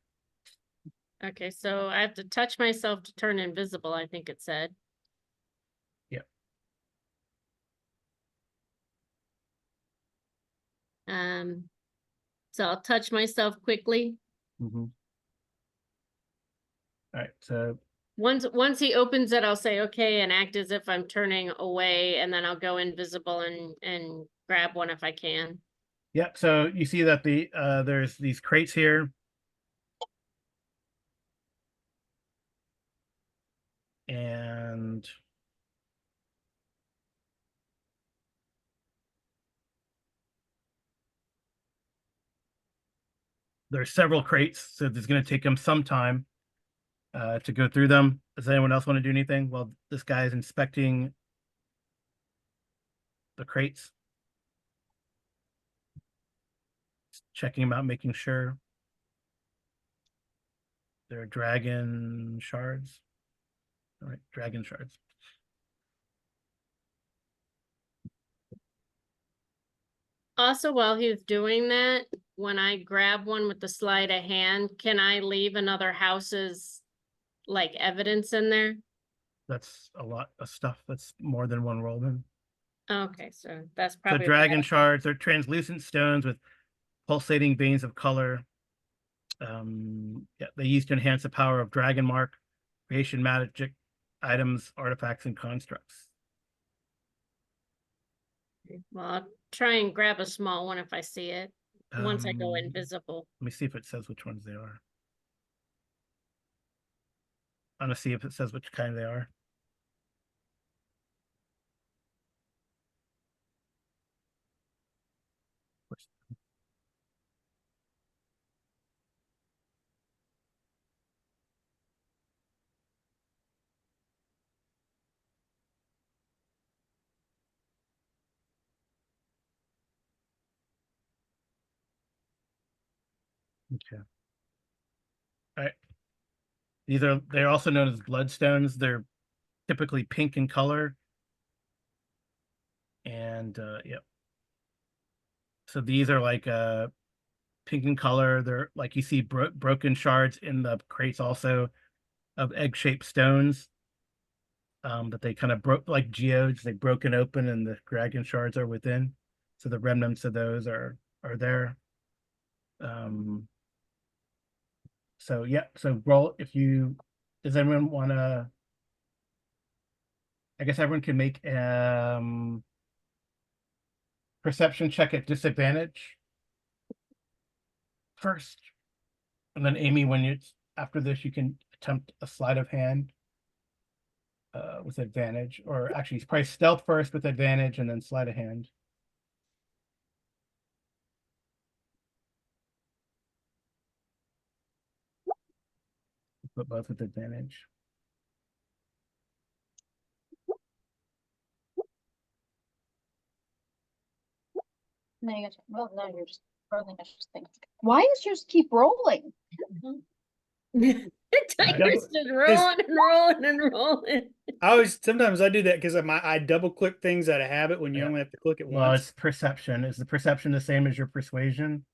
Okay, so I have to touch myself to turn invisible, I think it said. Yep. So I'll touch myself quickly. All right, so Once he opens it, I'll say, okay, and act as if I'm turning away, and then I'll go invisible and grab one if I can. yep, so you see that there's these crates here. And there's several crates, so there's going to take him some time to go through them. Does anyone else want to do anything? Well, this guy is inspecting the crates, checking them out, making sure they're dragon shards. All right, dragon shards. Also, while he's doing that, when I grab one with the sleight of hand, can I leave another house's like evidence in there? That's a lot of stuff. That's more than one roll then. Okay, so that's So probably. dragon shards are translucent stones with pulsating veins of color. Yeah, they used to enhance the power of dragon mark, creation magic items, artifacts, and constructs. Well, I'll try and grab a small one if I see it, once I go Um, invisible. Let me see if it says which ones they are. I'm gonna see if it says which kind they are. Okay. All right. They're also known as bloodstones. They're typically pink in color. And yep. So these are like pink in color. They're like you see broken shards in the crates also of egg-shaped stones. That they kind of broke like geodes, they've broken open and the dragon shards are within. So the remnants of those are there. So yeah, so roll if you does anyone wanna I guess everyone can make perception check at disadvantage first. And then Amy, when you after this, you can attempt a sleight of hand with advantage, or actually probably stealth first with advantage and then sleight of hand. But both with advantage. No, you got well, no, you're just rolling. I just think, why is yours keep rolling? Tiger's just rolling and rolling and rolling. Sometimes I do that because I double click things out of habit when you Yeah. only have to click it Well, once. it's perception. Is the perception the same as your persuasion?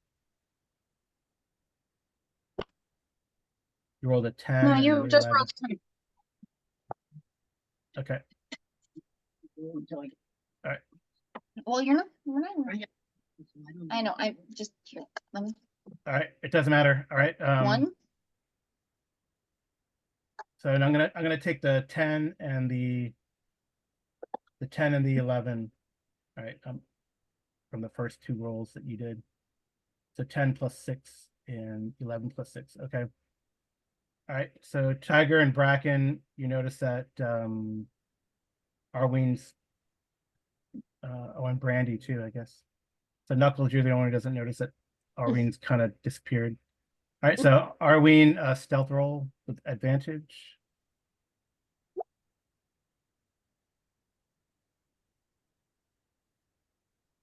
You rolled a 10 No, and you an just 11. rolled 10. Okay. Well, you're not. I know. I just here. Let me All right. It doesn't matter. All right. one. So and I'm gonna take the 10 and the 10 and the 11. All right. From the first two rolls that you did. So 10 plus 6 and 11 plus 6. Okay. All right. So Tiger and Bracken, you notice that Arwene's oh, and Brandy too, I guess. So Knuckles, you're the only one who doesn't notice that Arwene's kind of disappeared. All right, so Arwene, stealth roll with advantage.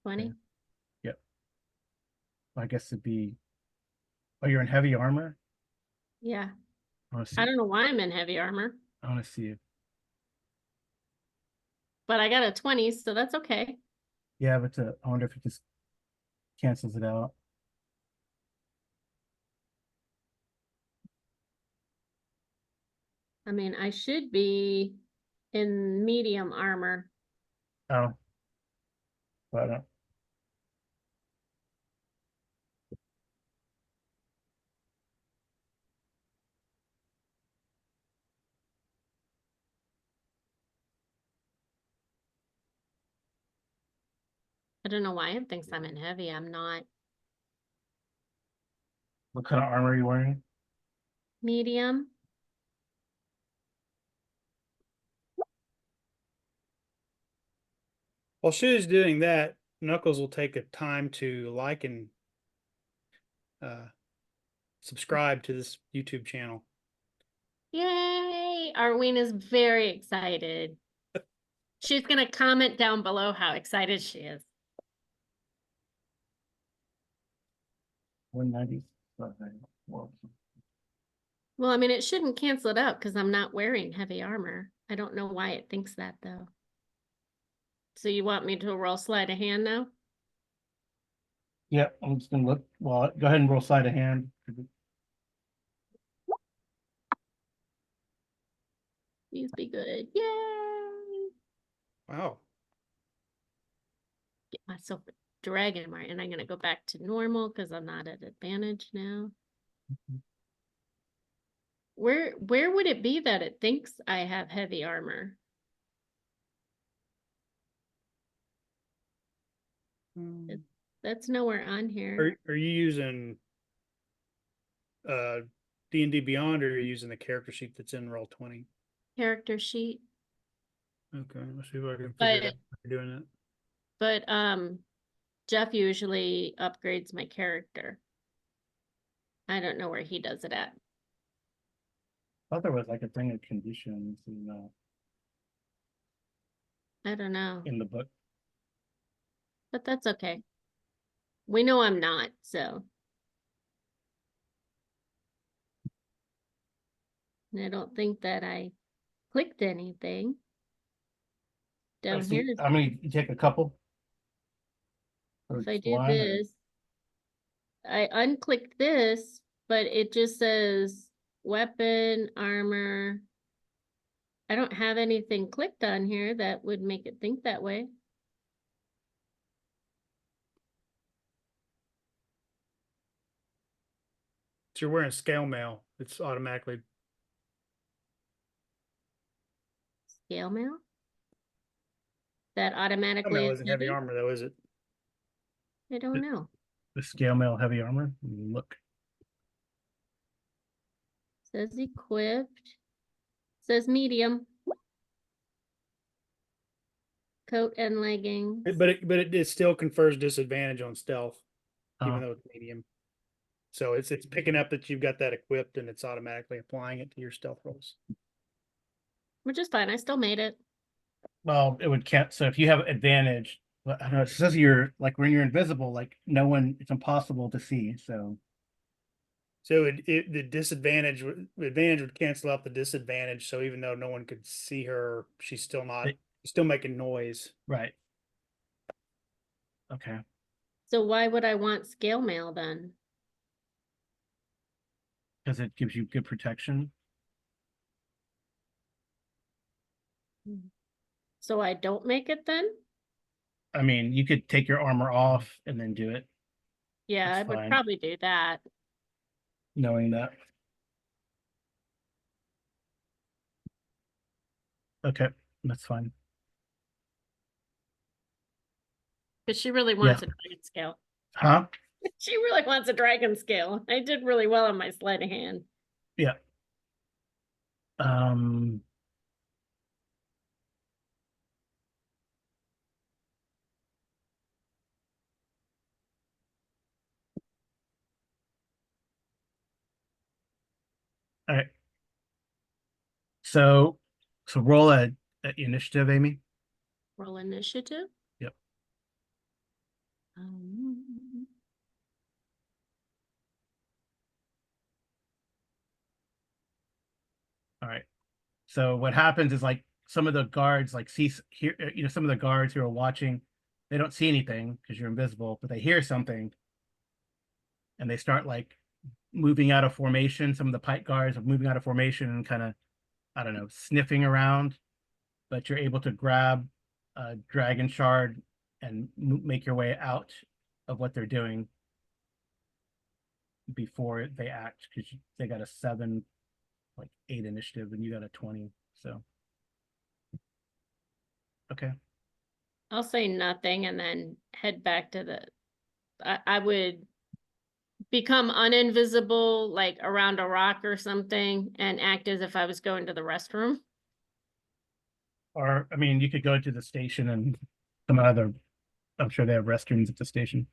20. Okay. Yep. I guess it'd be. Oh, you're in heavy armor. Yeah, I want to see. I don't know why I'm in heavy armor, I want to see it. but I got a 20, so that's okay. Yeah, but I wonder if it just cancels it out. I mean, I should be in medium armor. Oh, but I don't know why it thinks I'm in heavy. I'm not. what kind of armor are you wearing? Medium. While she is doing that, Knuckles will take a time to like and subscribe to this YouTube channel. Yay! Arween is very excited. She's going to comment down below how excited she is. 190. Well, I mean, it shouldn't cancel it out because I'm not wearing heavy armor. I don't know why it thinks that though. So you want me to roll sleight of hand now? Yep, I'm just gonna look. Well, go ahead and roll sleight of hand. Please be good. Yay! Wow. Get myself a dragon right, and I'm gonna go back to normal because I'm not at advantage now. Where would it be that it thinks I have heavy armor? That's nowhere on here. Are you using D&D Beyond, or are you using the character sheet that's in Roll20? Character sheet. Okay, let's see if I can figure But it out how you're doing that. but Jeff usually upgrades my character. I don't know where he does it at. I thought there was like a thing of conditions I don't know, in the book. but that's okay. We know I'm not, so. And I don't think that I clicked anything. I Down see. here, I'm gonna take a couple. Or if I just do one, or- this, I unclicked this, but it just says weapon, armor. I don't have anything clicked on here that would make it think that way. So you're wearing scale mail. It's automatically. Scale mail? That Scale automatically mail is isn't heavy heavy? armor though, is it? I don't know. the scale mail heavy armor. Look. Says equipped. Says medium. Coat and leggings. But it still confers disadvantage on stealth, even Uh, though it's medium. So it's picking up that you've got that equipped, and it's automatically applying it to your stealth rolls. Which is fine. I still made it. well, it would count. So if you have advantage, well, I don't know. It says you're like when you're invisible, like no one. It's impossible to see. So So the advantage would cancel out the disadvantage. So even though no one could see her, she's still making noise. right. Okay. So why would I want scale mail then? Because it gives you good protection. So I don't make it then? I mean, you could take your armor off and then do it, Yeah, That's I would fine. probably do that. knowing that. Okay, that's fine. Because she really Yeah. wants a dragon scale. Huh? She really wants a dragon scale. I did really well on my sleight of hand. Yeah. Um. All right. So roll a initiative, Amy. Roll initiative. Yep. Um, All right. So what happens is like some of the guards like hear some of the guards who are watching, they don't see anything because you're invisible, but they hear something and they start like moving out of formation. Some of the pike guards are moving out of formation and kind of, I don't know, sniffing around, but you're able to grab a dragon shard and make your way out of what they're doing before they act, because they got a 7, like 8 initiative, and you got a 20. So okay. I'll say nothing and then head back to the, I would become uninvisible, like around a rock or something, and act as if I was going to the restroom. Or I mean, you could go to the station and some other. I'm sure they have restrooms at the station.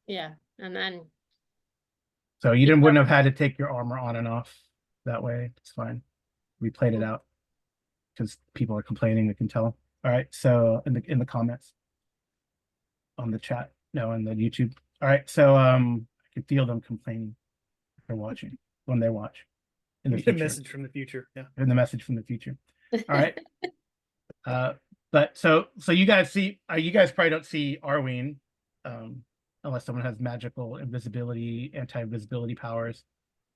Yeah, and then So you wouldn't have had to take your armor on and off that way. It's fine. We played it out because people are complaining. We can tell. All right. So in the comments on the chat, no, on the YouTube. All right. So I can feel them complaining. They're watching when they watch in the A future. message from the future. Yeah. In the message from the future. All right. But so you guys see, you guys probably don't see Arween, unless someone has magical invisibility, anti-invisibility powers.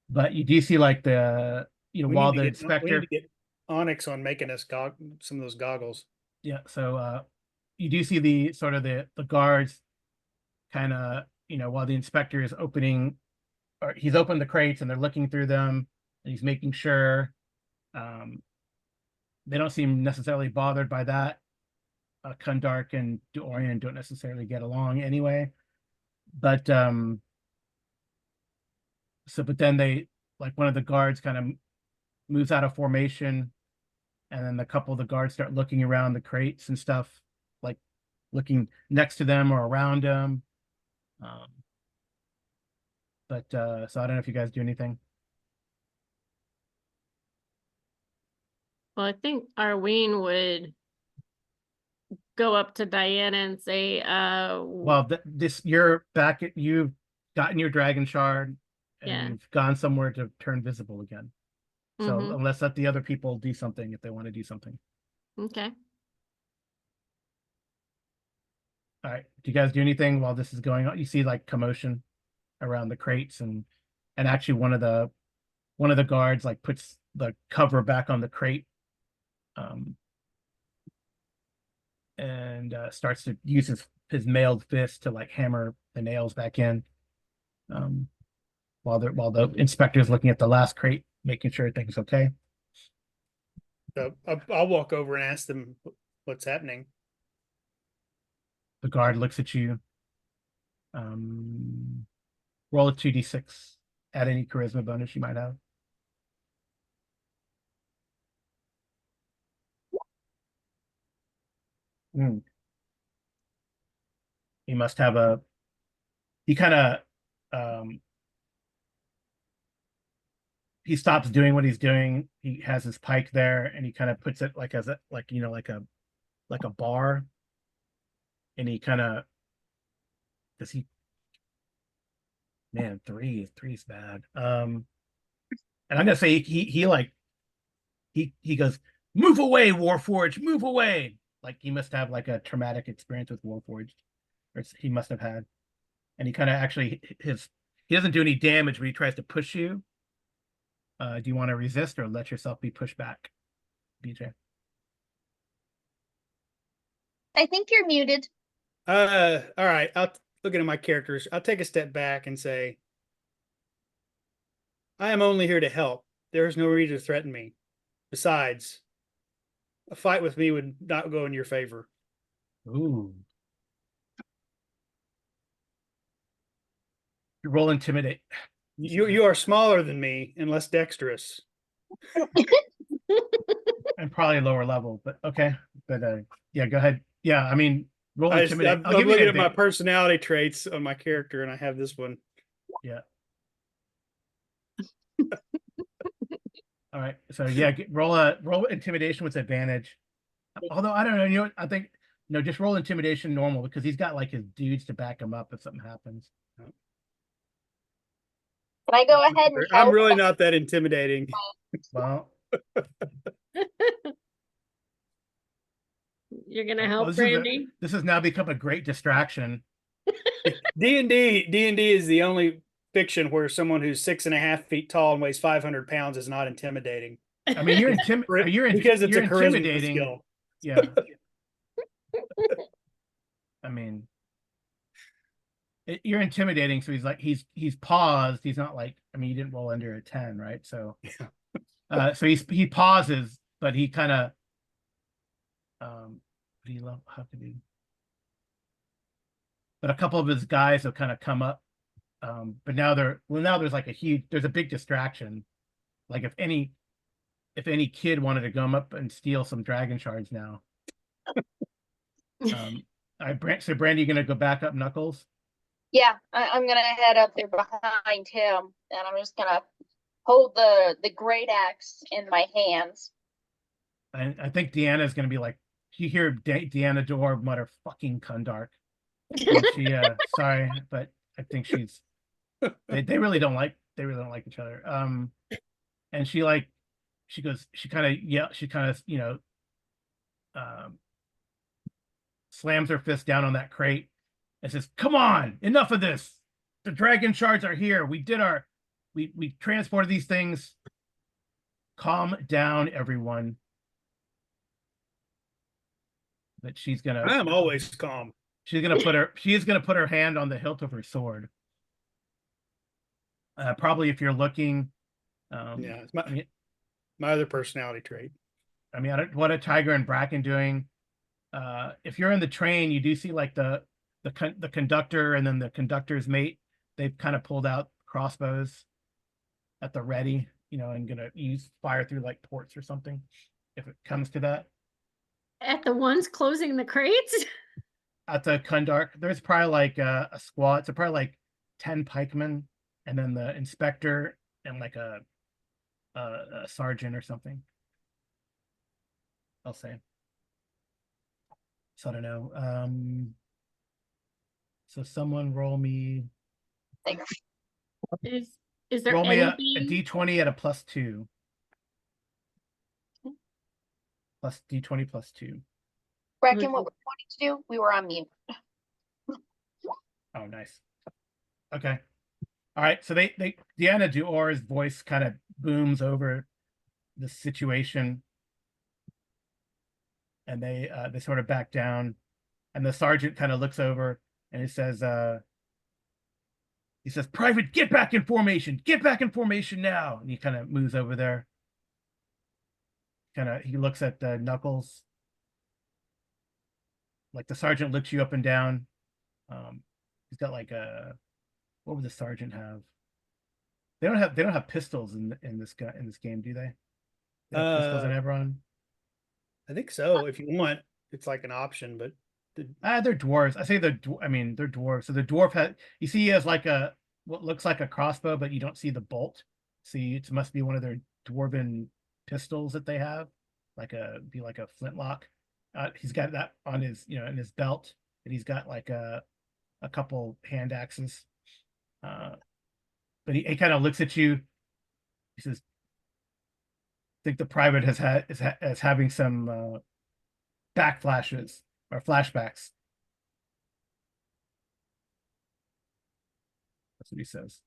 But you do see like the, while the we inspector, need to get Onyx on making us some of those goggles. yeah. So you do see the sort of the guards, kind of, while the inspector is opening, or he's opened the crates and they're looking through them, and he's making sure. They don't seem necessarily bothered by that. Kundark and Dorian don't necessarily get along anyway. But but then they, like, one of the guards kind of moves out of formation, and then a couple of the guards start looking around the crates and stuff, like looking next to them or around them. But so I don't know if you guys do anything. well, I think Arween would go up to Diana and say, Well, you're back at, you've gotten your dragon shard and yeah. you've gone somewhere to turn visible again. So Mhm. unless let the other people do something if they want to do something. Okay. All right. Do you guys do anything while this is going on? You see like commotion around the crates, and actually one of the guards like puts the cover back on the crate, and starts to use his mailed fist to like hammer the nails back in. While the inspector's looking at the last crate, making sure everything's okay. So I'll walk over and ask them what's happening. The guard looks at you. Roll a 2d6. Add any charisma bonus you might have. He must have a. He kind of. He stops doing what he's doing. He has his pike there, and he kind of puts it like as a like a bar, and he kind of. Does he? Man, three's bad. And I'm gonna say he like he goes, move away, Warforged, move away. Like he must have like a traumatic experience with Warforged, or he must have had. And he kind of actually he doesn't do any damage, but he tries to push you. Do you want to resist or let yourself be pushed back, BJ? I think you're muted. All right. Looking at my characters, I'll take a step back and say, I am only here to help. There is no reason to threaten me. Besides, a fight with me would not go in your favor. Ooh. You roll intimidate. You are smaller than me and less dexterous. And probably lower level, but okay. But yeah, go ahead. Yeah, I mean, roll intimidate. I'm looking at my personality traits on my character, and I have this one. Yeah. All right. So yeah, roll intimidation with advantage. Although I don't know, you know what? I think just roll intimidation normal, because he's got like his dudes to back him up if something happens. Can I go ahead and I'm help? really not that intimidating. Well, You're gonna Well, help, Brandy? this has now become a great distraction. D&D is the only fiction where someone who's 6.5 feet tall and weighs 500 pounds is not intimidating. I mean, Because it's you're a charisma intimidating. skill. Yeah. I mean, you're intimidating. So he's paused. He's not like, I mean, he didn't roll under a 10, right? So, so he pauses, but he kind of, how could he? But a couple of his guys have kind of come up. But now there's like there's a big distraction. Like if any kid wanted to come up and steal some dragon shards now. So Brandy, you gonna go back up Knuckles? Yeah, I'm gonna head up there behind him, and I'm just gonna hold the great axe in my hands. I think Deanna's gonna be like, you hear Deanna Door mutter "fucking Kundark," and she sorry, but I think they really don't like each other. And she kind of slams her fist down on that crate and says, "Come on, enough of this. The dragon shards are here. We transported these things. Calm down, everyone." But I'm always calm. she is gonna put her hand on the hilt of her sword. Probably if you're looking, Yeah, it's my other personality trait. I mean, what a Tiger and Bracken doing. If you're in the train, you do see like the conductor and then the conductor's mate. They've kind of pulled out crossbows at the ready, and gonna use fire through like ports or something if it comes to that. At the ones closing the crates? At the Kundark, there's probably like a squad. So probably like 10 pikemen, and then the inspector and like a sergeant or something. I'll say. So I don't know. So someone roll me Is there a anything? d20 at a +2. Plus d20 +2. Reckon what we're wanting to do? We were on mute. Oh, nice. Okay. All right. So Deanna Duor's voice kind of booms over the situation, and they sort of back down, and the sergeant kind of looks over and he says, "Private, get back in formation. Get back in formation now." And he kind of moves over there. He looks at Knuckles. Like the sergeant looks you up and down. He's got like what would the sergeant have? They don't have pistols in this game, do they? They have pistols in Eberron. I think so. If you want, it's like an option, but they're dwarves. I say they're dwarves. So the dwarf he has like what looks like a crossbow, but you don't see the bolt. See, it must be one of their dwarven pistols that they have, like a flintlock. He's got that on his in his belt, and he's got like a couple hand axes. But he kind of looks at you. He says, "I think the private is having some backflashes or flashbacks." That's what he says,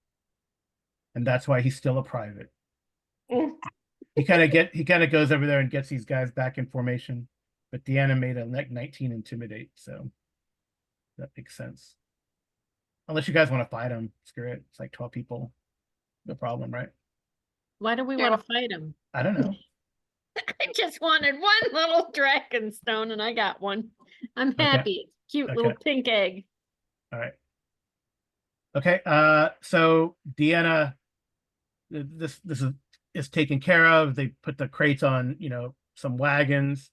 and that's why he's still a private. He kind of goes over there and gets these guys back in formation, but Deanna made a 19 intimidate, so that makes sense. Unless you guys want to fight him, screw it. It's like 12 people. No problem, right? Why do we want to fight him? I don't know. I just wanted one little dragon stone and I got one. I'm happy. It's a cute little pink egg. All right. Okay. So Deanna, this is taken care of. They put the crates on, some wagons,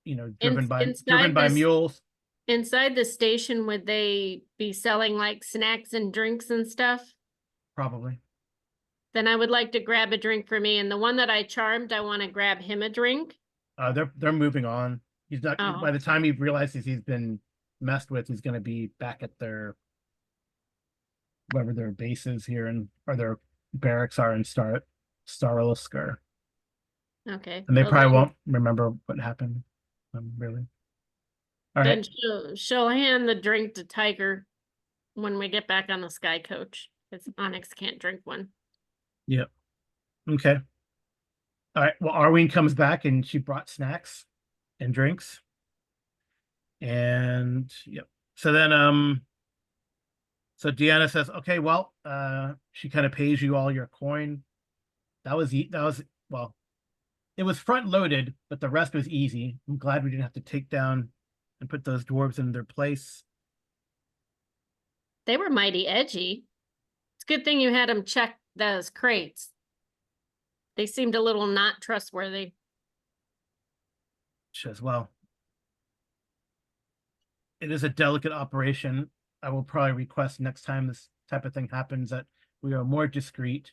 driven by mules. Inside the station, would they be selling like snacks and drinks and stuff? Probably. Then I would like to grab a drink for me, and the one that I charmed, I want to grab him a drink. They're moving on. He's not. Oh. By the time he realizes he's been messed with, he's going to be back at wherever their base is here, or their barracks are in Starolisk. Okay. And they well, probably then- won't remember what happened. Really. All Then right. she'll hand the drink to Tiger when we get back on the Sky Coach. Because Onyx can't drink one. Yep. Okay. All right. Well, Arween comes back and she brought snacks and drinks. And yep. So then so Deanna says, okay, well, she kind of pays you all your coin. That was well, it was front loaded, but the rest was easy. I'm glad we didn't have to take down and put those dwarves in their place. They were mighty edgy. It's a good thing you had them check those crates. They seemed a little not trustworthy. She says, well, it is a delicate operation. I will probably request next time this type of thing happens that we are more discreet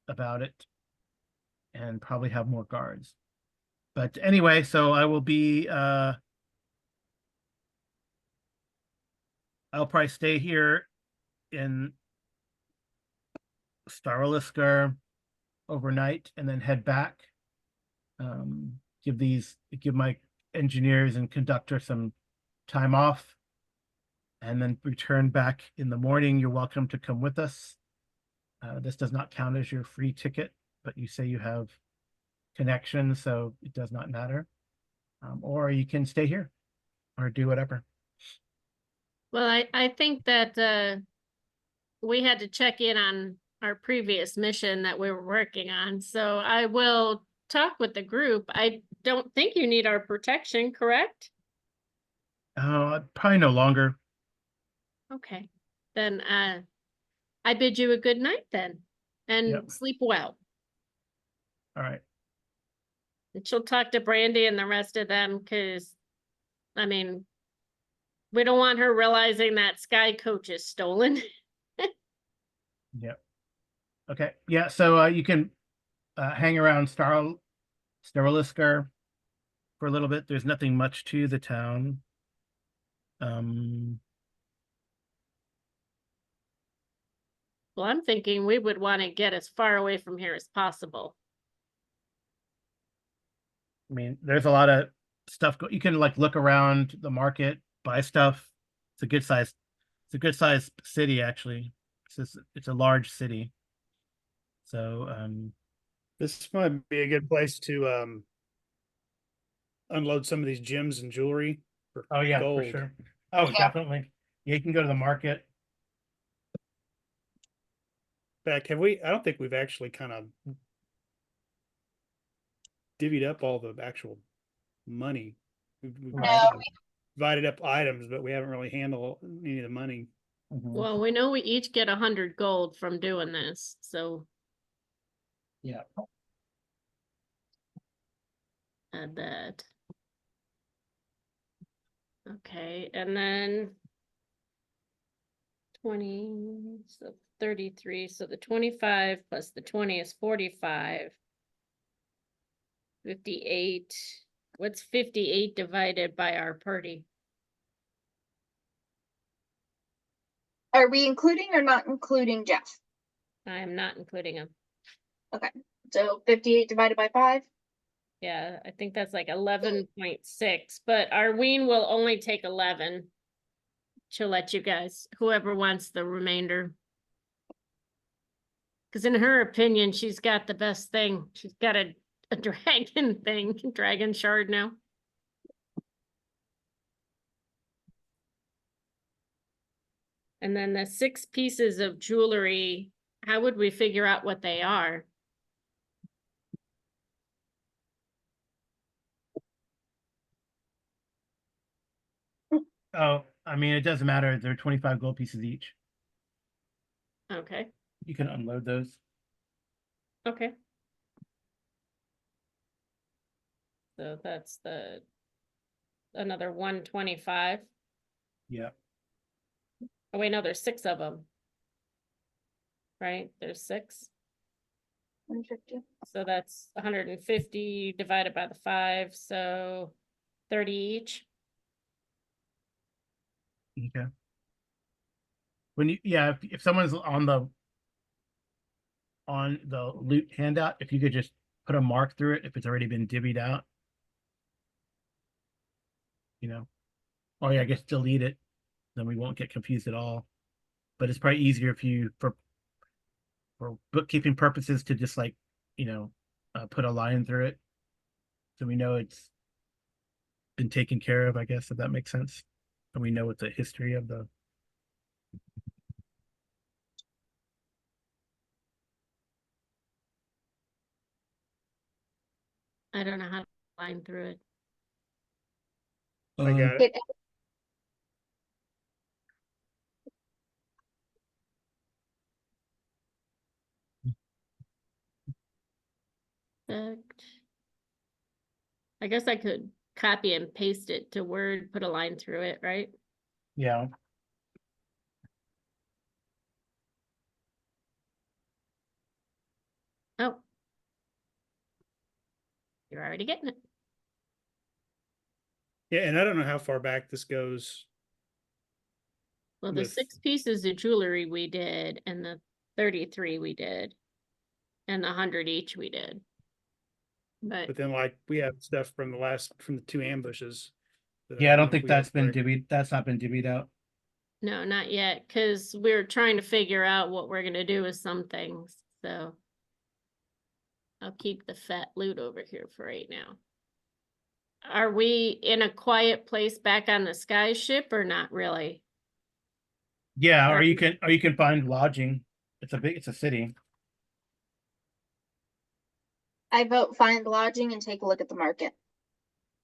about it and probably have more guards. But anyway, so I will be I'll probably stay here in Starolisker overnight and then head back. Give my engineers and conductor some time off and then return back in the morning. You're welcome to come with us. This does not count as your free ticket, but you say you have connections, so it does not matter. Or you can stay here or do whatever. Well, I think that we had to check in on our previous mission that we were working on. So I will talk with the group. I don't think you need our protection, correct? Probably no longer. Okay. Then I bid you a good night then and Yep. sleep well. All right. And she'll talk to Brandy and the rest of them because, I mean, we don't want her realizing that Sky Coach is stolen. Yep. Okay. Yeah. So you can hang around Starolisker for a little bit. There's nothing much to the town. Well, I'm thinking we would want to get as far away from here as possible. I mean, there's a lot of stuff. You can like look around the market, buy stuff. It's a good size. It's a good sized city, actually. It's a large city. So, This might be a good place to unload some of these gems and jewelry for oh yeah, gold. for sure. Oh, Yeah. definitely. Yeah, you can go to the market. In fact, I don't think we've actually kind of divvied up all the actual money. We've Right. divided up items, but we haven't really handled any of the money. Mhm. Well, we know we each get 100 gold from doing this, so Yeah. add that. Okay, and then 20, so 33, so the 25 plus the 20 is 45. 58. What's 58 divided by our party? Are we including or not including Jeff? I am not including him. So 58 divided by 5? Yeah, I think that's like 11.6, but Arween will only take 11. She'll let you guys, whoever wants the remainder. Because in her opinion, she's got the best thing. She's got a dragon thing, dragon shard now. And then the 6 pieces of jewelry, how would we figure out what they are? Oh, I mean, it doesn't matter. They're 25 gold pieces each. Okay, You can unload those. okay. So that's another 125. Yeah. Oh wait, no, there's 6 of them. Right, there's 6. 150. So that's 150 divided by the 5, so 30 each. Okay. If someone's on the loot handout, if you could just put a mark through it if it's already been divvied out. You know, or yeah, I guess delete it, then we won't get confused at all. But it's probably easier if you, for bookkeeping purposes, to just like, put a line through it, so we know it's been taken care of, I guess, if that makes sense. And we know what the history of the. I don't know how to line through it. I got it. Hit Effect. I guess I could copy and paste it to Word, put a line through it, right? Yeah. Oh. You're already getting it. Yeah, and I don't know how far back this goes. Well, the With- 6 pieces of jewelry we did, and the 33 we did, and the 100 each we did. But But then like we have stuff from the 2 ambushes. that Yeah, I don't know if think we have that's been correct- divvied. That's not been divvied out. no, not yet, because we're trying to figure out what we're gonna do with some things, so. I'll keep the fat loot over here for right now. Are we in a quiet place back on the sky ship or not really? Yeah, or Or- you can find lodging. It's a city. I vote find lodging and take a look at the market.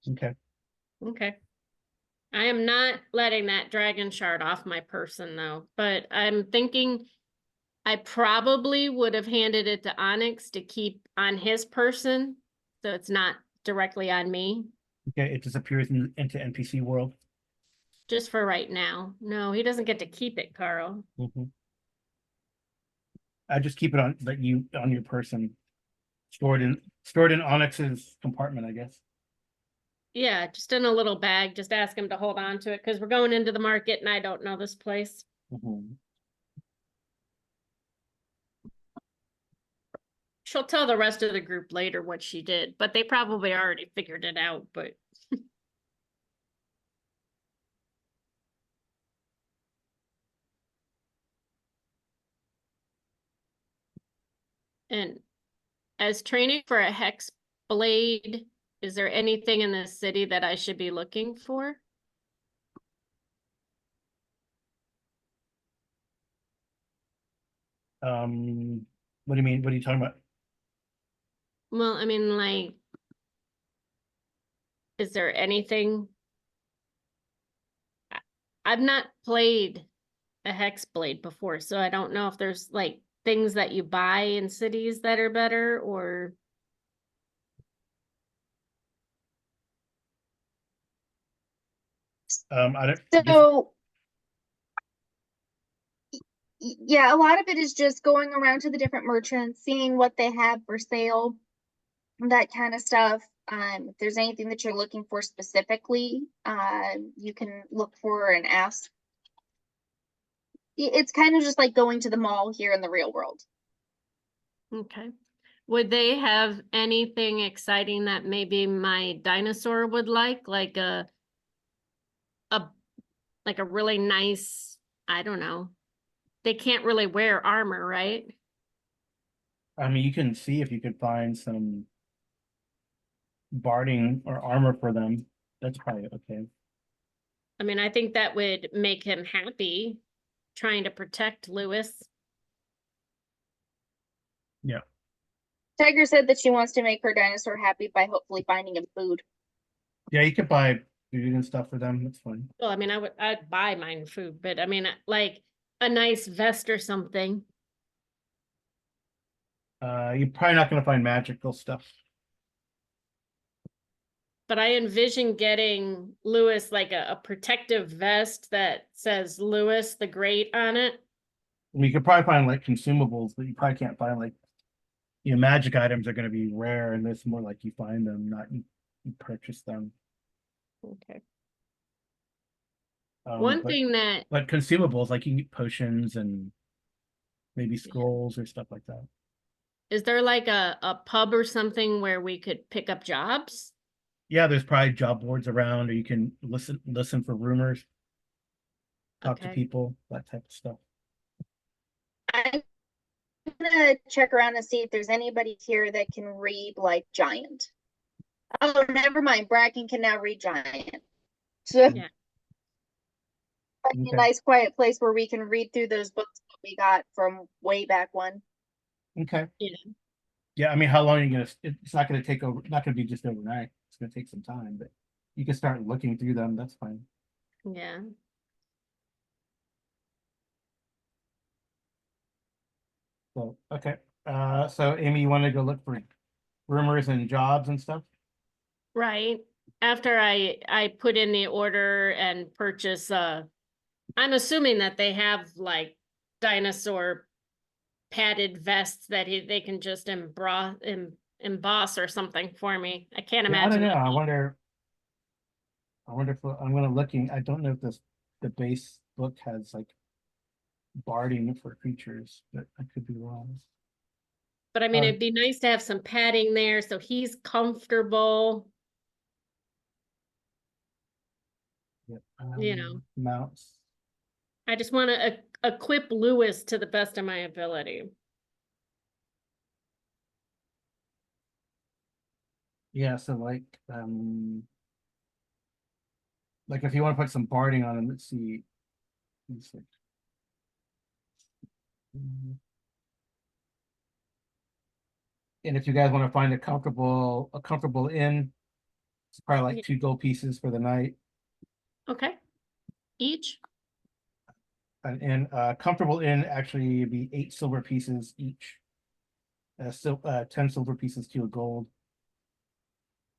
Okay. Okay. I am not letting that dragon shard off my person though, but I'm thinking I probably would have handed it to Onyx to keep on his person, so it's not directly on me, Okay, it disappears into NPC world. just for right now. No, he doesn't get to keep it, Carl. I just keep it on your person, stored in Onyx's compartment, I guess. Yeah, just in a little bag. Just ask him to hold on to it because we're going into the market and I don't know this place. She'll tell the rest of the group later what she did, but they probably already figured it out, but. And as training for a hex blade, is there anything in the city that I should be looking for? What do you mean? What are you talking about? Well, I mean, like, is there anything? I've not played a hex blade before, so I don't know if there's like things that you buy in cities that are better or. I don't. So, yeah, a lot of it is just going around to the different merchants, seeing what they have for sale, that kind of stuff. If there's anything that you're looking for specifically, you can look for and ask. It's kind of just like going to the mall here in the real world. Okay. Would they have anything exciting that maybe my dinosaur would like a like a really nice, I don't know. They can't really wear armor, right? I mean, you can see if you could find some barding or armor for them. That's probably okay. I mean, I think that would make him happy trying to protect Lewis. Yeah. Tiger said that she wants to make her dinosaur happy by hopefully finding him food. Yeah, you could buy food and stuff for them. That's fine. Well, I mean, I'd buy mine food, but I mean, like a nice vest or something. You're probably not going to find magical stuff. But I envision getting Lewis like a protective vest that says Lewis the Great on it. I mean, you could probably find like consumables, but you probably can't find like, magic items are going to be rare, and it's more like you find them, not you purchase them. Okay. But thing that, consumables, like you can get potions and maybe scrolls or stuff like that. Is there like a pub or something where we could pick up jobs? Yeah, there's probably job boards around, or you can listen for rumors, talk to Okay. people, that type of stuff. I'm gonna check around and see if there's anybody here that can read like giant. Oh, never mind. Bracken can now read giant. So Yeah. find a Okay. nice quiet place where we can read through those books that we got from way back when. Okay. Yeah. Yeah, I mean, how long are you gonna? It's not gonna take over. Not gonna be just overnight. It's gonna take some time, but you can start looking through them. That's fine. Yeah. So okay. So Amy, you want to go look for rumors and jobs and stuff? Right. After I put in the order and purchase, I'm assuming that they have like dinosaur padded vests that they can just emboss or something for me. I can't Yeah, I don't imagine. know. I wonder. I wonder if I'm gonna looking. I don't know if the base book has like barding for creatures, but I could be wrong. But I mean, Uh, it'd be nice to have some padding there so he's comfortable, Yeah, you know. mounts. I just want to equip Lewis to the best of my ability. Yeah, so like if you want to put some barding on him, let's see. Let's see. And if you guys want to find a comfortable inn, it's probably Yeah. like 2 gold pieces for the night. Okay. Each? And comfortable inn actually be 8 silver pieces each. So 10 silver pieces to a gold.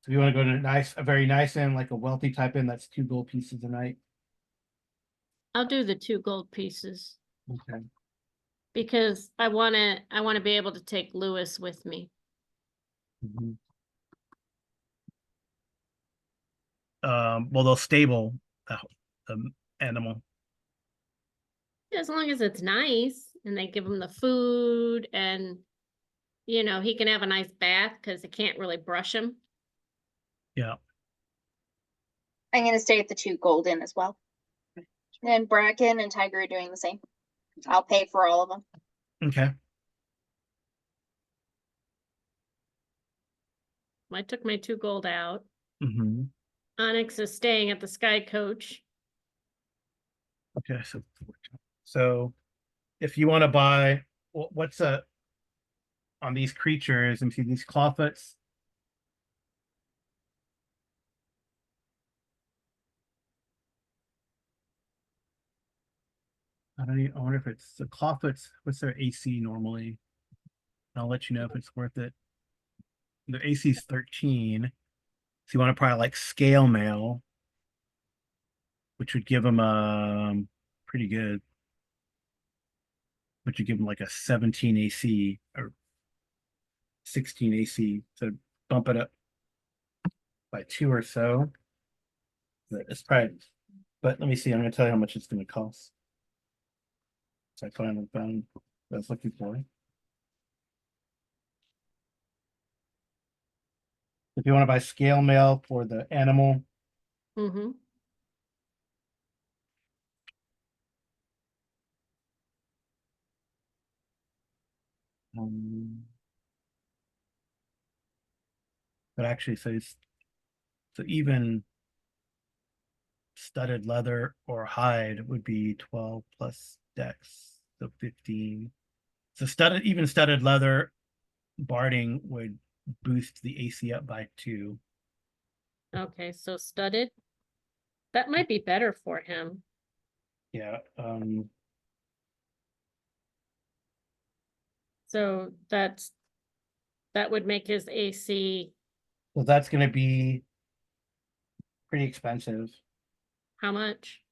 So if you want to go to a very nice inn, like a wealthy type inn, that's 2 gold pieces a night. I'll do the 2 gold pieces Okay. because I want to be able to take Lewis with me. Mhm. Well, they'll stable the animal. As long as it's nice and they give him the food and he can have a nice bath because they can't really brush him. Yeah. I'm gonna stay at the 2 golden as well. And Bracken and Tiger are doing the same. I'll pay for all of them. Okay. I took my 2 gold out. Mm-hmm. Onyx is staying at the Sky Coach. Okay. So if you want to buy, what's on these creatures? And see these clawfoots. I wonder if it's the clawfoots. What's their AC normally? I'll let you know if it's worth it. The AC is 13. So you want to probably like scale mail, which would give them pretty good. Which would give them like a 17 AC or 16 AC. So bump it up by 2 or so. It's probably, but let me see. I'm gonna tell you how much it's gonna cost. So I finally found what I was looking for. If you want to buy scale mail for the animal, Mm-hmm. um, but actually says so even studded leather or hide would be 12 plus dex, so 15. So even studded leather barding would boost the AC up by 2. Okay, so studded. That might be better for him. Yeah. So that would make his AC So that's gonna be pretty expensive. how much?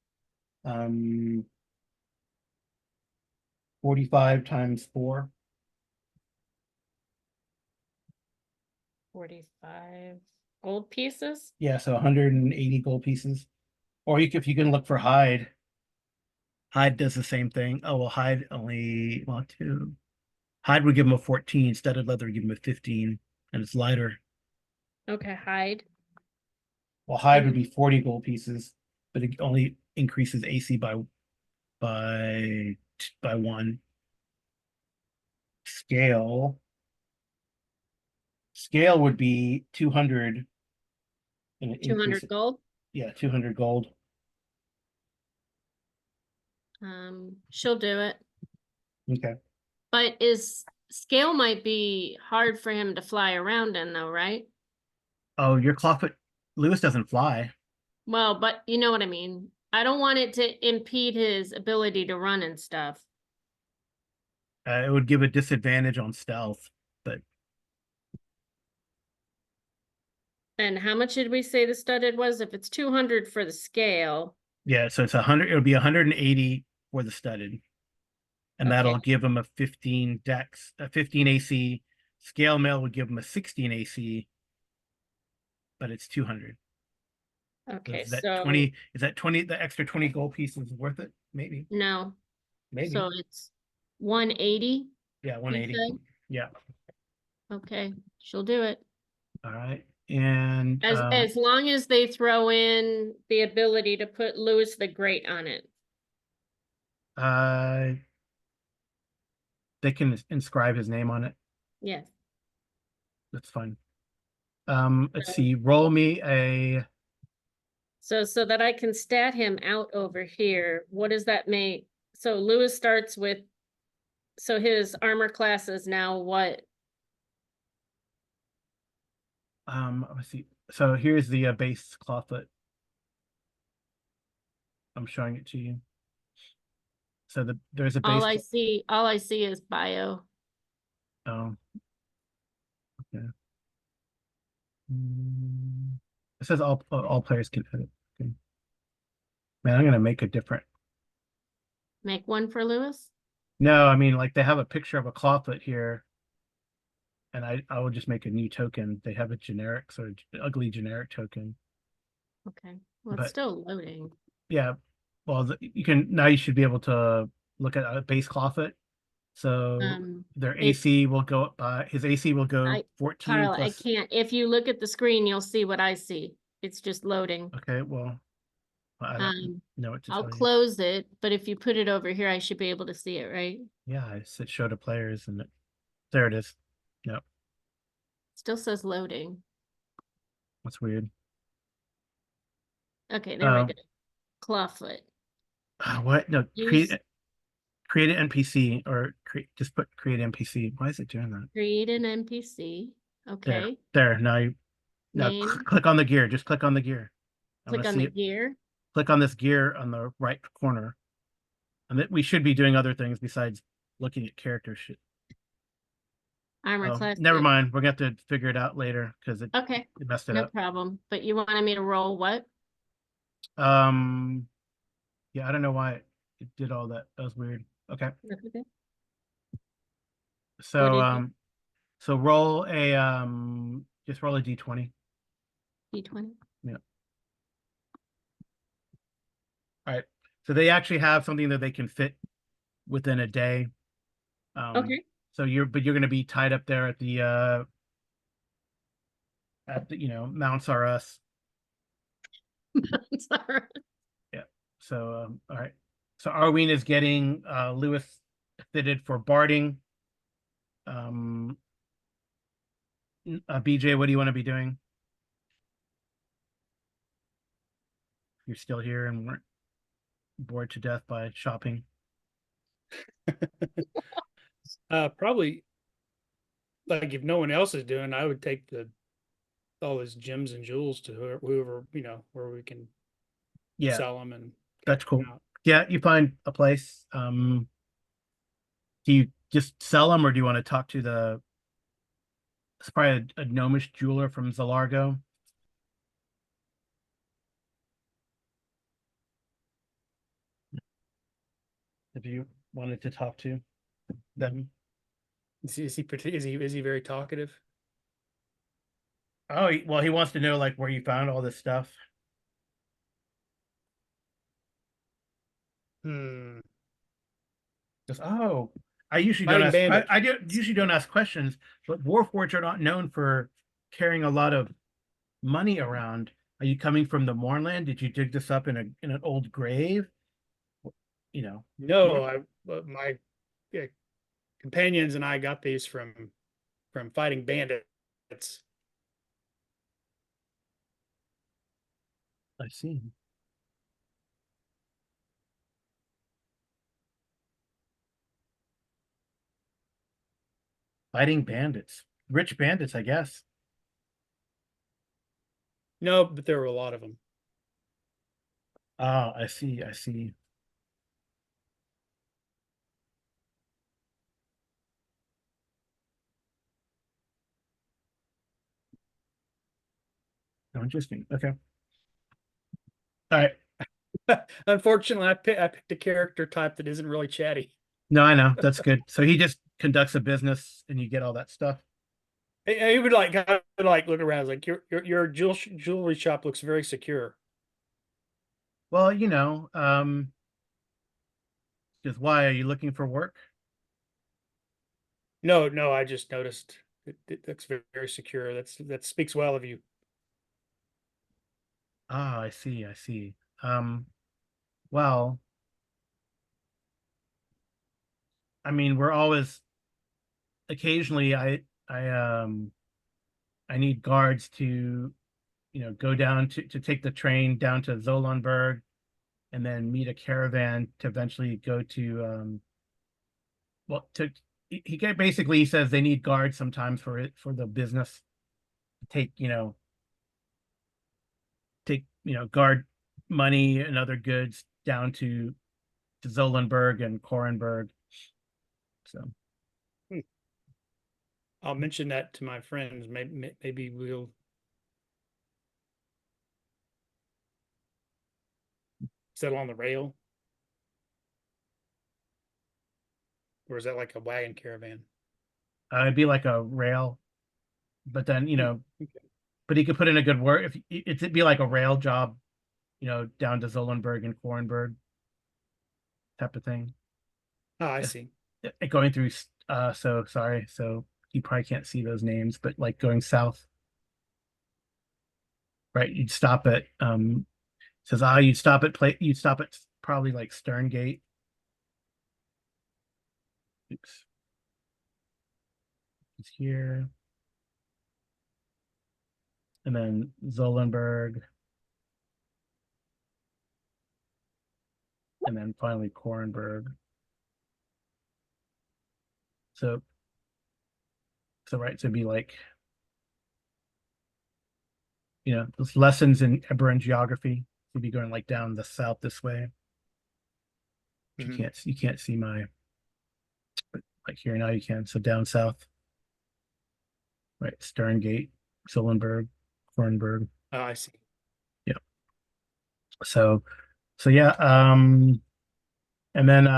45 times 4. 45 gold pieces? Yeah, so 180 gold pieces. Or if you can look for hide. Hide does the same thing. Oh well, hide only two. Hide would give him a 14. Studded leather would give him a 15, and it's lighter. Okay, hide. Well, hide would And- be 40 gold pieces, but it only increases AC by by 1. Scale would be 200 and it 200 increases. gold. Yeah, 200 gold. She'll do it. Okay. But scale might be hard for him to fly around in though, right? Oh, your clawfoot Lewis doesn't fly. Well, but you know what I mean. I don't want it to impede his ability to run and stuff. It would give a disadvantage on stealth, but And how much did we say the studded was? If it's 200 for the scale, yeah, so it's 100. It'll be 180 for the studded, and okay, that'll give him a 15 dex, a 15 AC. Scale mail would give him a 16 AC, but it's 200. okay, Is that so 20? Is that 20? The extra 20 gold pieces worth it? Maybe. no, Maybe. so it's 180. Yeah, you 180. said? Yeah. Okay, she'll do it. All right. And As long as they throw in the ability to put Louis the Great on it. uh they can inscribe his name on it. Yes. That's fine. Let's So- see. Roll me a So that I can stat him out over here, what does that make? So Louis starts with, so his armor class is now what? let's see. So here's the base clawfoot. I'm showing it to you. So there's a base. All I see is bio. Oh. Okay. It says all players can edit. Okay. Man, I'm gonna make a different. Make one for Louis? No, I mean like they have a picture of a clawfoot here, and I will just make a new token. They have a generic sort of ugly generic token. Okay, well, it's But still loading. yeah, well you can now you should be able to look at a base clawfoot. So their it's- AC will go up by his AC will go 14 Carl, I plus. can't, if you look at the screen, you'll see what I see. It's just loading. Okay, well, I don't know what to I'll tell you. close it, but if you put it over here, I should be able to see it, right? Yeah, I said show to players and there it is. Yep, Still says loading. that's weird. Okay, there we go. Clawfoot. What? No, Use create an NPC or just put create NPC. Why is it doing that? create an NPC. Okay, There. Now name, click on the gear. Just click on the gear. I click want to on see the it. gear. Click on this gear on the right corner. And we should be doing other things besides looking at character shit. Armor Oh, class. never mind. We're gonna have to figure it out later because it Okay, messed it no up. problem. But you wanted me to roll what? Yeah, I don't know why it did all that. That was weird. Okay. That's okay. So did you- so roll a just roll a d20. D20. Yeah. All right. So they actually have something that they can fit within a day. Okay. So you're gonna be tied up there at the Mounts R Us. Sorry. Yeah. So all right. So Arween is getting Lewis fitted for barding. BJ, what do you want to be doing? You're still here and weren't bored to death by shopping. Probably like if no one else is doing, I would take all his gems and jewels to whoever, where we can Yeah, sell them and that's cash 'em cool. out. Yeah, you find a place. Do you just sell them or do you want to talk to it's probably a gnomish jeweler from Zalargo? If you wanted to talk to them. Is he very talkative? Oh, well, he wants to know like where you found all this stuff. Hmm. Goes, oh, I usually don't Fighting ask. bandits. I usually don't ask questions, but Warforged are not known for carrying a lot of money around. Are you coming from the Mournland? Did you dig this up in an old grave? You know, No, my companions and I got these from fighting bandits. I see. Fighting bandits, rich bandits, I guess. No, but there were a lot of them. Ah, I see. I see. Oh, interesting. Okay. All right. Unfortunately, I picked a character type that isn't really chatty. No, I know. That's good. So he just conducts a business and you get all that stuff. He would like kind of like look around, like your jewelry shop looks very secure. Well, just why are you looking for work? No, no, I just noticed it looks very secure. That speaks well of you. Ah, I see. I see. Um, well, I mean, we're always occasionally I need guards to, go down to take the train down to Zolanberg and then meet a caravan to eventually go to well to basically he says they need guards sometimes for it for the business take guard money and other goods down to Zolenberg and Korenberg. So Hmm. I'll mention that to my friends. Maybe we'll. Settle on the rail, or is that like a wagon caravan? it'd be like a rail, but then Okay. but he could put in a good word if it'd be like a rail job, down to Zolenberg and Korenberg type of thing. Oh, I Just see. going through so sorry, so you probably can't see those names, but like going south, right? You'd stop at says you'd stop at probably like Sterngate. Oops. It's here. And then Zolenberg. And then finally Korenberg. So right, so it'd be like, those lessons in Eberron geography. You'd be going like down the south this way. Mhm. You can't see my, but like here now you can. So down south, right? Sterngate, Zolenberg, Korenberg. Oh, I see. Yeah. So yeah, and then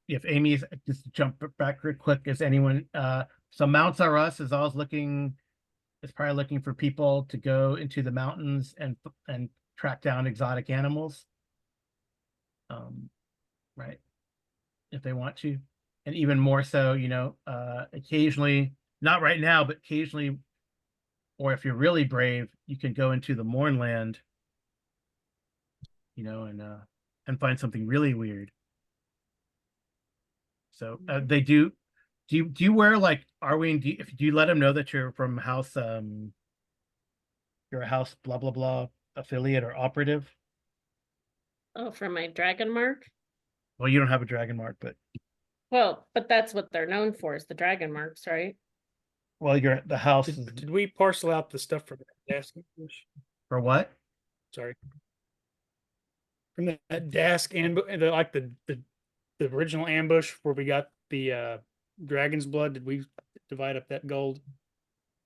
if Amy's just to jump back real quick, is anyone so Mounts R Us is always looking is probably looking for people to go into the mountains and track down exotic animals. Right. If they want to. And even more so, occasionally, not right now, but occasionally, or if you're really brave, you can go into the Mournland, and find something really weird. So they do. Do you wear like Arwing? Do you let them know that you're from house you're a house blah blah blah affiliate or operative? Oh, for my dragon mark? Well, you don't have a dragon mark, but Well, but that's what they're known for is the dragon marks, right? well, you're the house is Did we parcel out the stuff from that desk? for what? Sorry. From that desk and like the original ambush where we got the dragon's blood. Did we divide up that gold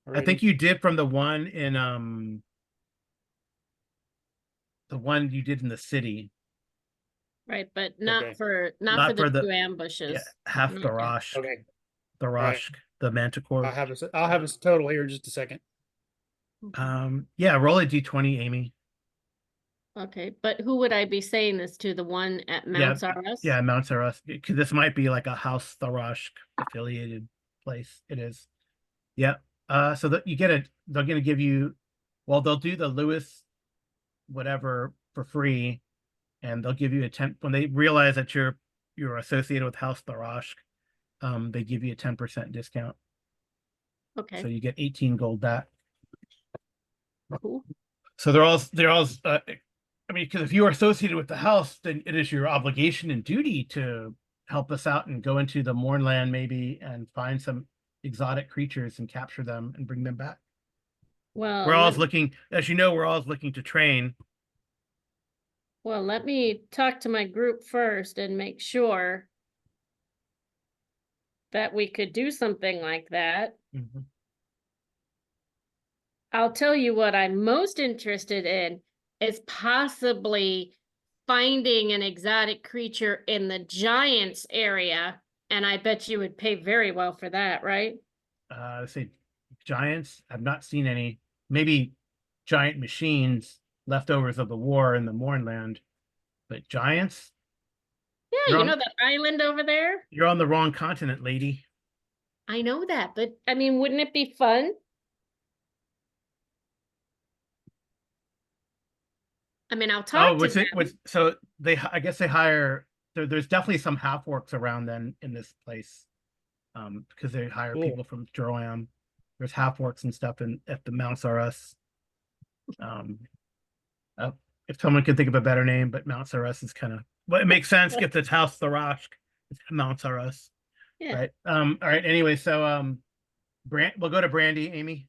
I think already? you did from the one in the one you did in the city, Right, but Okay. not for the the two ambushes. half Not the yet. Rosh, Okay. the right. Rosh, the Manticore. I'll have a total here in just a second. Yeah, roll a d20, Amy. Okay, but who would I be saying this to? The one at Mount Saras? Yeah, Mount Saras, because this might be like a House Tharashk affiliated place. It is. Yeah. So that you get it, they're gonna give you, well, they'll do the Lewis whatever for free, and they'll give you a 10 when they realize that you're associated with House Tharashk, they give you a 10% discount. So Okay, you get 18 gold back. cool. So they're all I mean, because if you are associated with the house, then it is your obligation and duty to help us out and go into the Mournland maybe and find some exotic creatures and capture them and bring them back. Well, We're always looking, as you know, we're always looking to train. let me talk to my group first and make sure that we could do something like that. Mhm. I'll tell you what I'm most interested in is possibly finding an exotic creature in the giants area. And I bet you would pay very well for that, right? Let's say giants. I've not seen any. Maybe giant machines, leftovers of the war in the Mournland, but giants. Yeah, You're you on know that island over there? you're on the wrong continent, lady. I know that, but I mean, wouldn't it be fun? I mean, I'll Oh, talk to them. so I guess they hire there's definitely some half orcs around then in this place. Because they hire Cool. people from Jeroam. There's half orcs and stuff in at the Mount Saras. Um, uh, if someone could think of a better name, but Mount Saras is kind of, well, it makes sense if it's House Tharashk. It's Mount Saras, Yeah, right? All right. Anyway, so we'll go to Brandy, Amy.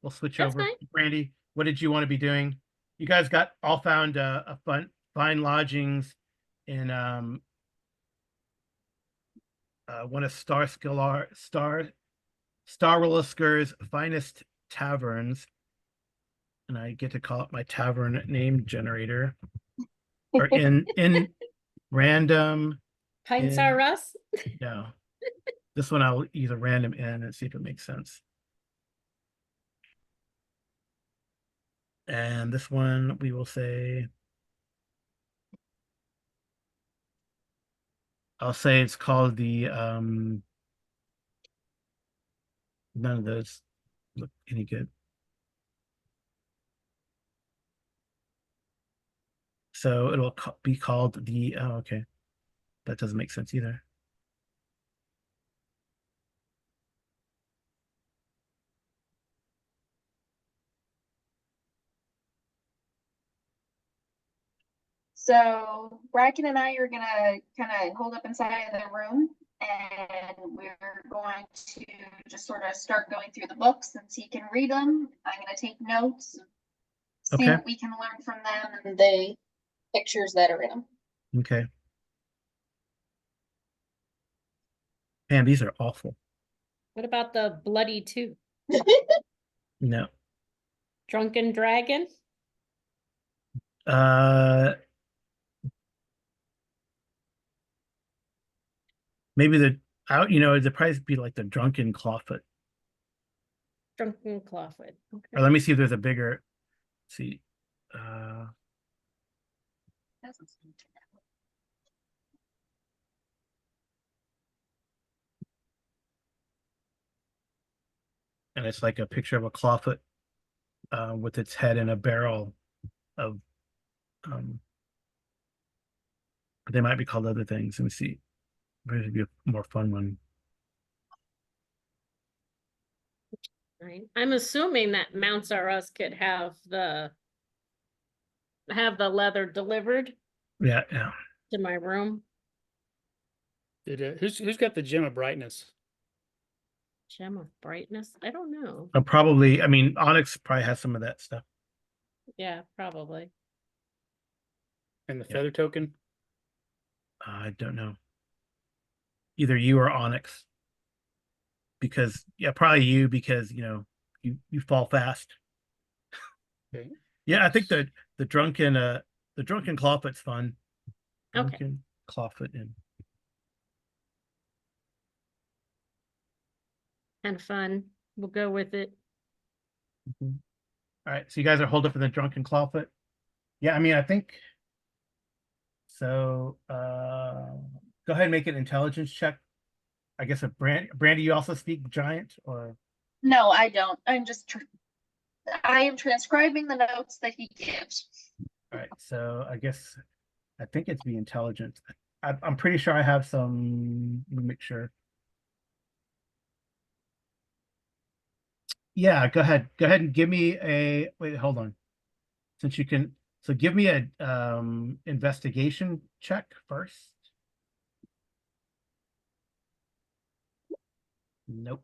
We'll switch that's over. fine. Brandy, what did you want to be doing? You guys got all found a fine lodgings in one of Starwillisker's finest taverns, and I get to call it my tavern name generator. Or in random Pints in are Russ? no. This one I'll either random in and see if it makes sense. And this one we will say, I'll say it's called the none of those look any good. So it'll be called the, oh, okay. That doesn't make sense either. So Bracken and I are gonna kind of hold up inside of the room, and we're going to just sort of start going through the books since he can read them. I'm gonna take notes, see Okay. what we can learn from them and the pictures that are in them. Okay. Man, these are awful. What about the Bloody Two? No. Drunken Dragon? Uh, maybe the price would be like the drunken clawfoot. Drunken Clawfoot. Or Okay. let me see if there's a bigger. Let's see. Uh, and it's like a picture of a clawfoot with its head in a barrel of um they might be called other things. Let me see. Maybe be a more fun one. Right. I'm assuming that Mounts R Us could have the leather delivered Yeah, yeah. to my room. Who's got the gem of brightness? Gem of Brightness? I don't know. Probably, I mean, Onyx probably has some of that stuff. Yeah, probably. And the Yeah. feather token? I don't know. Either you or Onyx. Because yeah, probably you because you fall fast. Okay. Yeah, I think the drunken clawfoot's fun. Okay. Drunken clawfoot in. Kind of fun. We'll go with it. All right, so you guys are holed up in the drunken clawfoot. Yeah, I mean, I think so. Go ahead and make an intelligence check. I guess if Brandy, you also speak giant or No, I don't. I am transcribing the notes that he gives. all right. So I think it's the intelligence. I'm pretty sure I have some. Let me make sure. Yeah, go ahead. Go ahead and give me a wait, hold on. Since you can, so give me a investigation check first. Nope.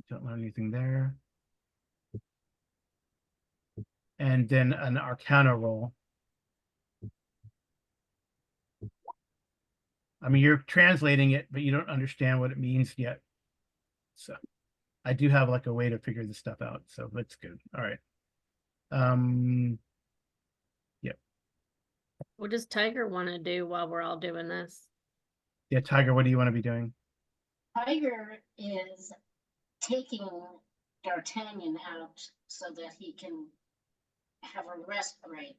Don't learn anything there. And then an Arcana roll. I mean, you're translating it, but you don't understand what it means yet. So I do have like a way to figure this stuff out. So that's good. All right. Yeah. What does Tiger want to do while we're all doing this? Yeah, Tiger, what do you want to be doing? Tiger is taking D'Artagnan out so that he can have a rest break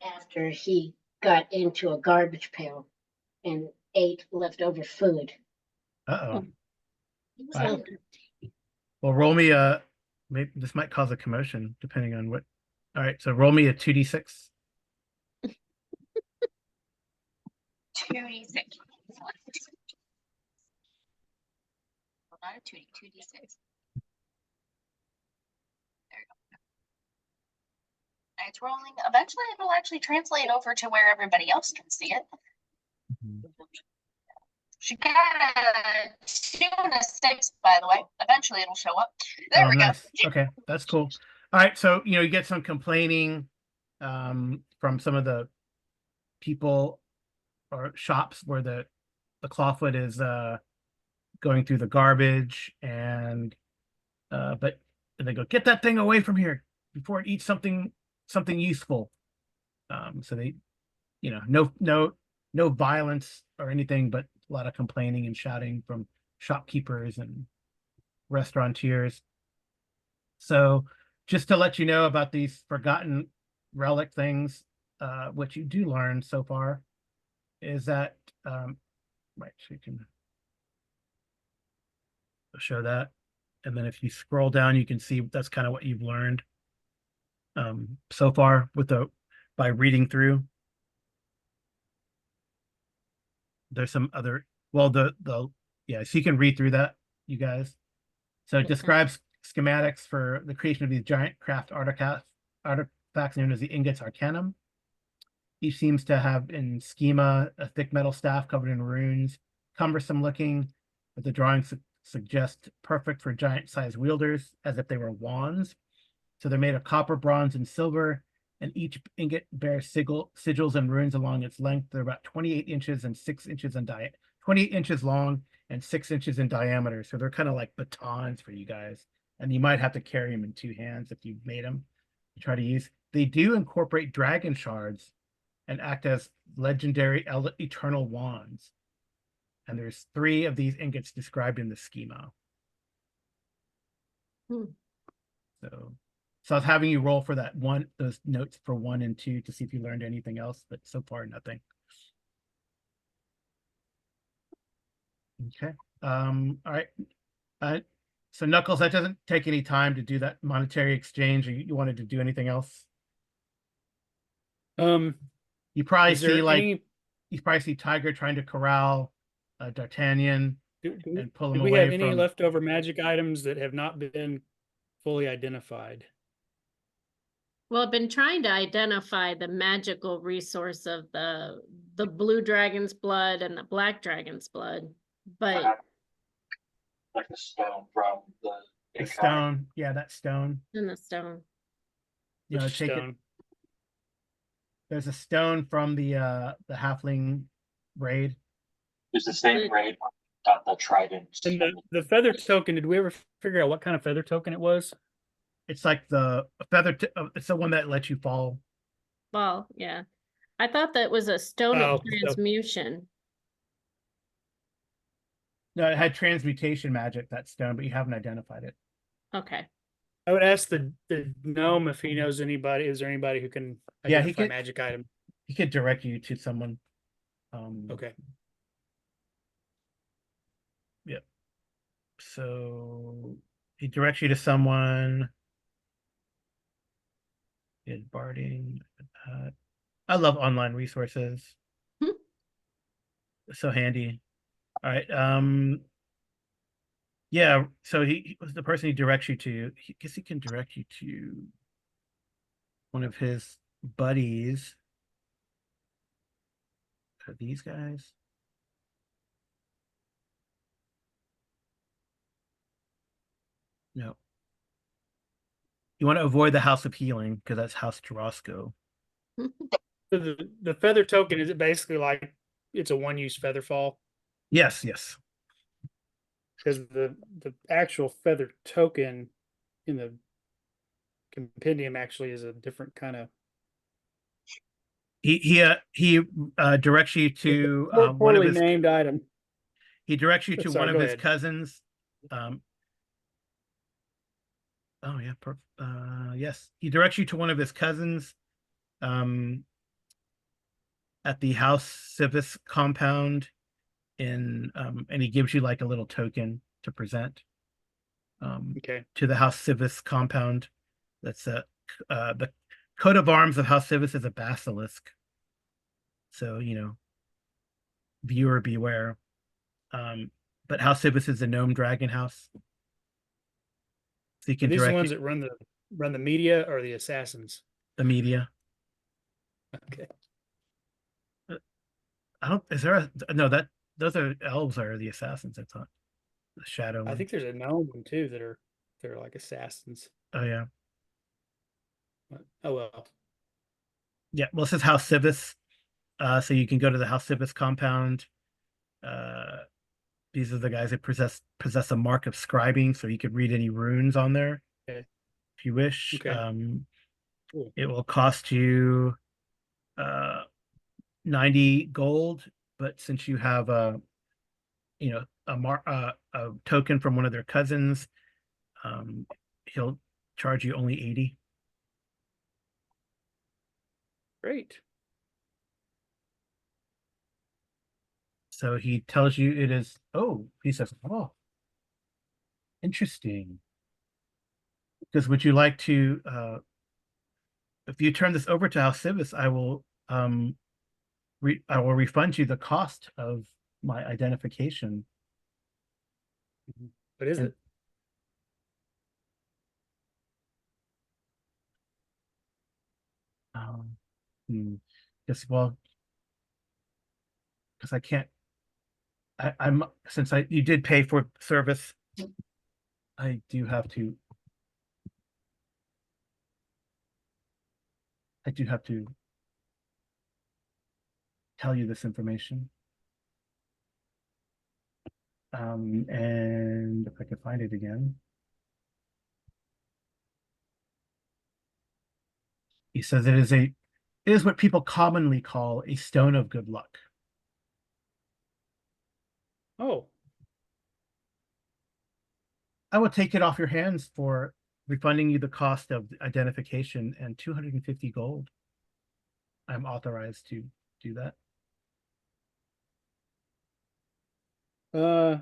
after he got into a garbage pail and ate leftover food. Uh-oh. He was Wow. hungry. Well, roll me maybe this might cause a commotion depending on what. All right, so roll me a 2d6. 2d6. Not a 2d6. There you go. It's rolling. Eventually, it'll actually translate over to where everybody else can see it. She got a 2 and a 6, by the way. Eventually, it'll show up. There we Nice. go. Okay, that's cool. All right, so you get some complaining from some of the people or shops where the clawfoot is going through the garbage and but they go, get that thing away from here before it eats something useful. So they, no violence or anything, but a lot of complaining and shouting from shopkeepers and restaurateurs. So just to let you know about these forgotten relic things, what you do learn so far is that right, so you can show that. And then if you scroll down, you can see that's kind of what you've learned so far by reading through. There's some other, well, yeah, so you can read through that, you guys. So it Okay. describes schematics for the creation of these giant craft artifacts known as the Ingots Arcanum. Each seems to have in schema a thick metal staff covered in runes, cumbersome looking, but the drawings suggest perfect for giant-sized wielders, as if they were wands. So they're made of copper, bronze, and silver, and each ingot bears sigils and runes along its length. They're about 28 inches and 6 inches in 28 inches long and 6 inches in diameter. So they're kind of like batons for you guys. And you might have to carry them in 2 hands if you've made them. You try to use. They do incorporate dragon shards and act as legendary eternal wands. And there's 3 of these ingots described in the schema. So I was having you roll for those notes for 1 and 2 to see if you learned anything else, but so far nothing. Okay. All right. So Knuckles, that doesn't take any time to do that monetary exchange. Or you wanted to do anything else? You probably Is there see you probably see Tiger trying to corral D'Artagnan and pull him do we away have any from. leftover magic items that have not been fully identified? Well, I've been trying to identify the magical resource of the blue dragon's blood and the black dragon's blood, but Like the stone from The stone, yeah, that stone. in the stone. Which Take it. stone? There's a stone from the halfling raid. It's the same raid, got the trident. And the feather token, did we ever figure out what kind of feather token it was? It's like the feather. It's the one that lets you fall. Well, yeah. I thought that was a stone Oh, of transmutation. No, it had transmutation magic, that stone, but you haven't identified it. Okay. I would ask the gnome if he knows anybody. Is there anybody who can Yeah, he identify could- magic item? He could direct you to someone. Okay. So he directs you to someone. Good barding. I love online resources. Hmm. So handy. All right. Yeah. So he was the person he directs you to. I guess he can direct you to one of his buddies. Are these guys? No. You want to avoid the House of Healing because that's House Tarosco. So the feather token, is it basically like it's a one-use feather fall? Yes, yes. Because the actual feather token in the compendium actually is a different kind of He directs you to one of poorly his. named item. He directs you to Sorry, one of go his ahead. cousins. Oh yeah, yes. He directs you to one of his cousins um, at the House Civis compound and he gives you like a little token to present Okay. to the House Civis compound. That's the coat of arms of House Civis is a basilisk. So, viewer beware. But House Civis is a gnome dragon house. So you Are can these the direct ones that run the media or the assassins? the media. Okay. I don't, is there a, no, those are elves are the assassins, I thought. The shadow I one. think there's a gnome one too they're like assassins. Oh yeah. Oh well. Yeah. Well, this is House Civis. So you can go to the House Civis compound. Uh, these are the guys that possess a mark of scribing, so you could read any runes on there Okay. if you wish. Okay. Cool. It will cost you uh 90 gold, but since you have a token from one of their cousins, he'll charge you only 80. Great. So he tells you it is, he says, oh, interesting. Because would you like to, if you turn this over to House Civis, I will refund you the cost of my identification. What is And- it? Um, yes, well, because I can't, I'm, since you did pay for service, I do have to, I do have to tell you this information. And if I can find it again. He says it is what people commonly call a stone of good luck. Oh, I will take it off your hands for refunding you the cost of identification and 250 gold. I'm authorized to do that. I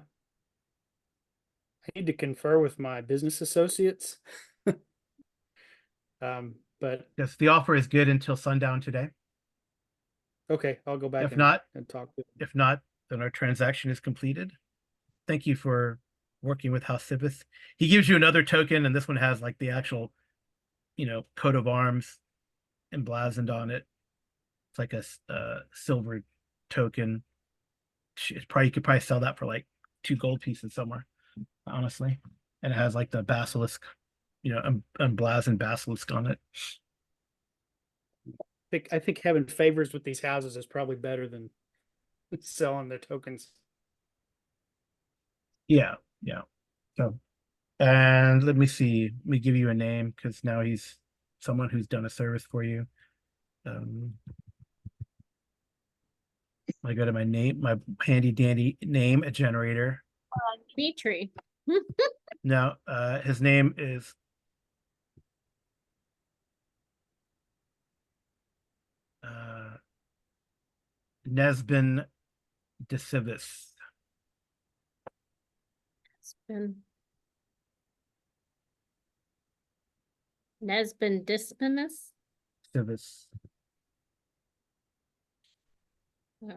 need to confer with my business associates. But Yes, the offer is good until sundown today. okay, I'll go back If not, and talk to them. If not, then our transaction is completed. Thank you for working with House Civis. He gives you another token, and this one has like the actual, coat of arms emblazoned on it. It's like a silver token. You could probably sell that for like 2 gold pieces somewhere, honestly. And it has like the basilisk, emblazoned basilisk on it. I think having favors with these houses is probably better than selling their tokens. Yeah, yeah. So, and let me see. Let me give you a name because now he's someone who's done a service for you. I go to my handy dandy name generator. Dimitri. Now, his name is Nesbin de Civis. It's been Nesbin Dispinus. Civis. Oh,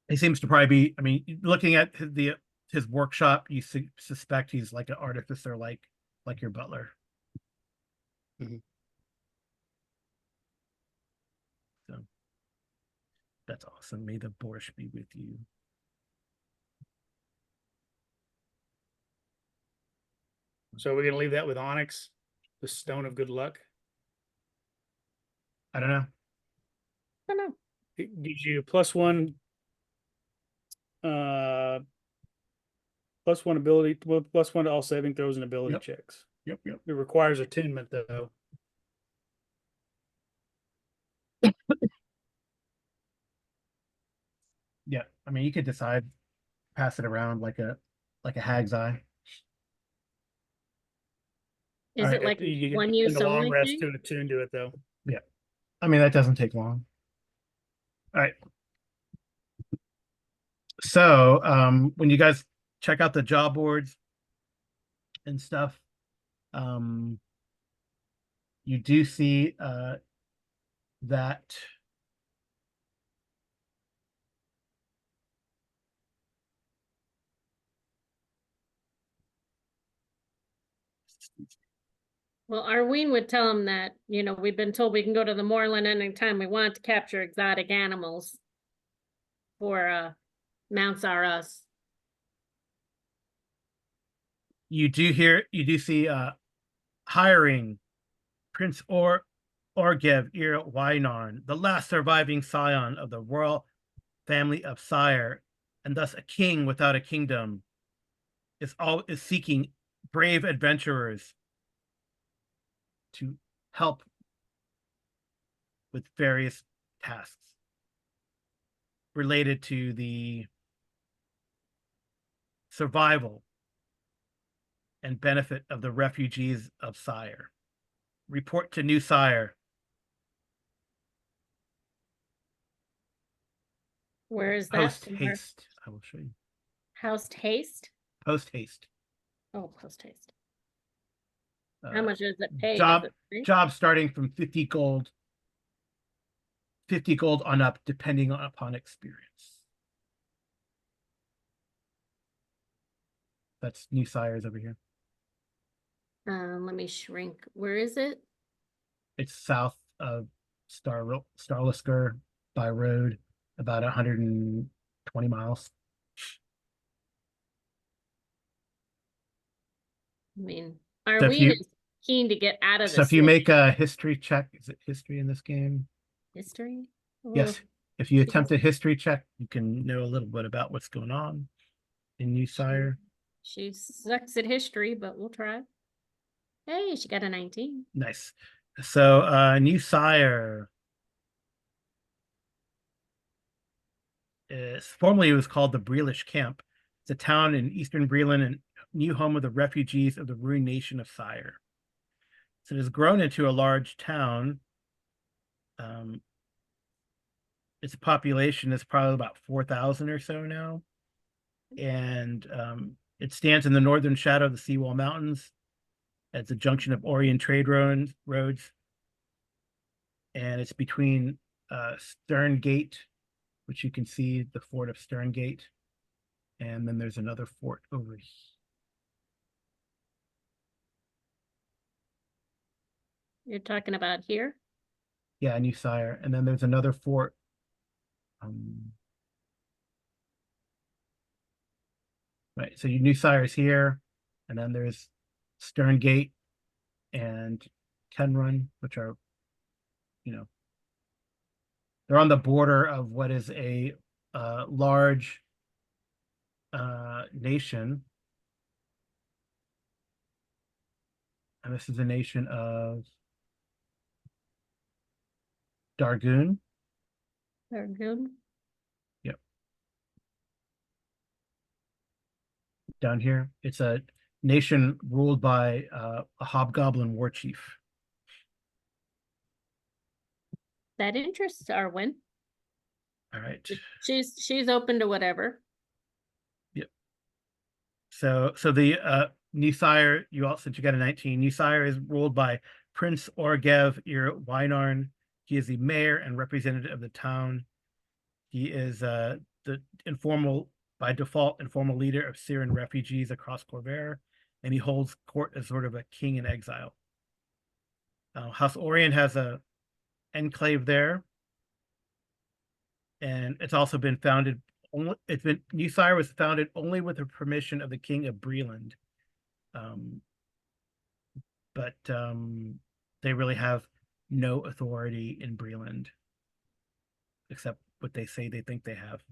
He seems to probably be, I mean, looking at his workshop, you suspect he's like an artificer, like your butler. Mhm. So that's awesome. May the borscht be with you. So we're gonna leave that with Onyx, the stone of good luck. I don't know. I don't know. It gives you +1, uh, +1 ability, well, +1 to all saving throws and ability Yep. checks. Yep. It requires attunement though. Yeah. I mean, you could decide, pass it around like a hag's eye. Is All it right, like You one get in use the long only rest thing? to attune to it though. I mean, that doesn't take long. All right. So when you guys check out the job boards and stuff, you do see that Well, Arween would tell him that, you know, we've been told we can go to the moorland anytime we want to capture exotic animals for Mounts R Us. you do see hiring Prince Orgev Ir Wynon, the last surviving scion of the royal family of Sire, and thus a king without a kingdom, is seeking brave adventurers to help with various tasks related to the survival and benefit of the refugees of Sire. Report to new Sire. Where is that? Post Somewhere? haste. I will show you. House haste? Post haste. Oh, post haste. How Uh, much does it pay? job Is it free? job starting from 50 gold. 50 gold on up, depending upon experience. That's new Sires over here. Let me shrink. Where is it? It's south of Starlisker by road, about 120 miles. I mean, So if Arween you is keen to get out of so the if you city. make a history check, is it history in this game? History? Yes. Ugh. If you She attempt a doesn't- history check, you can know a little bit about what's going on in New Sire. She sucks at history, but we'll try. Hey, she got a 19. Nice. So New Sire is formerly it was called the Breelish Camp. It's a town in eastern Breland and new home of the refugees of the ruined nation of Sire. So it has grown into a large town. Its population is probably about 4,000 or so now. And it stands in the northern shadow of the Seawall Mountains at the junction of Orient trade roads. And it's between Stern Gate, which you can see the fort of Stern Gate. And then there's another fort over here. You're talking about here? Yeah, New Sire. And then there's another fort. Right, so New Sire is here, and then there's Stern Gate and Kenrun, which are, they're on the border of what is a large nation. And this is a nation of Dargoon. They're good. Yep. Down here, it's a nation ruled by a hobgoblin war chief. That interests Arwen. All right. She's open to whatever. So the New Sire, you all since you got a 19, New Sire is ruled by Prince Orgev Weinarn. He is the mayor and representative of the town. He is the by default, informal leader of Syrian refugees across Corvair, and he holds court as sort of a king in exile. House Orient has a enclave there, and it's also been founded. New Sire was founded only with the permission of the King of Breland. But they really have no authority in Breland, except what they say they think they have.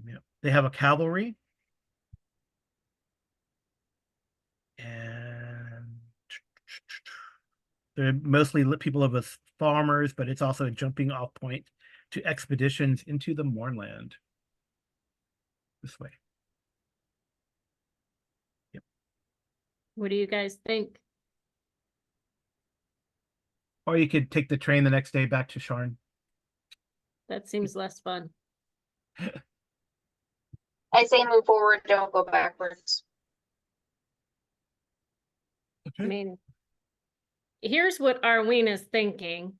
Yeah. They have a cavalry, and they're mostly people of us farmers, but it's also a jumping off point to expeditions into the Mournland. This way. What do you guys think? Or you could take the train the next day back to Sharn. That seems less fun. I say move forward, don't go backwards. I mean, here's what Arween is thinking.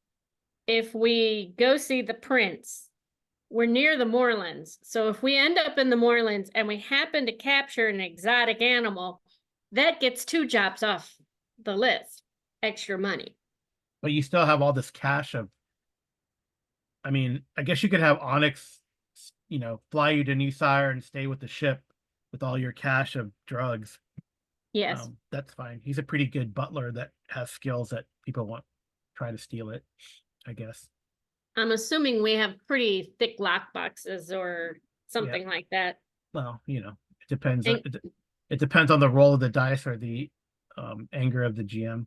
If we go see the prince, we're near the moorlands. So if we end up in the moorlands and we happen to capture an exotic animal, that gets 2 jobs off the list. Extra money. But you still have all this cash of, I mean, I guess you could have Onyx, fly you to New Sire and stay with the ship with all your cash of drugs. Yes. That's fine. He's a pretty good butler that has skills that people won't try to steal it, I guess. I'm assuming we have pretty thick lock boxes or something like that. Well, it depends. And- It depends on the roll of the dice or the anger of the GM.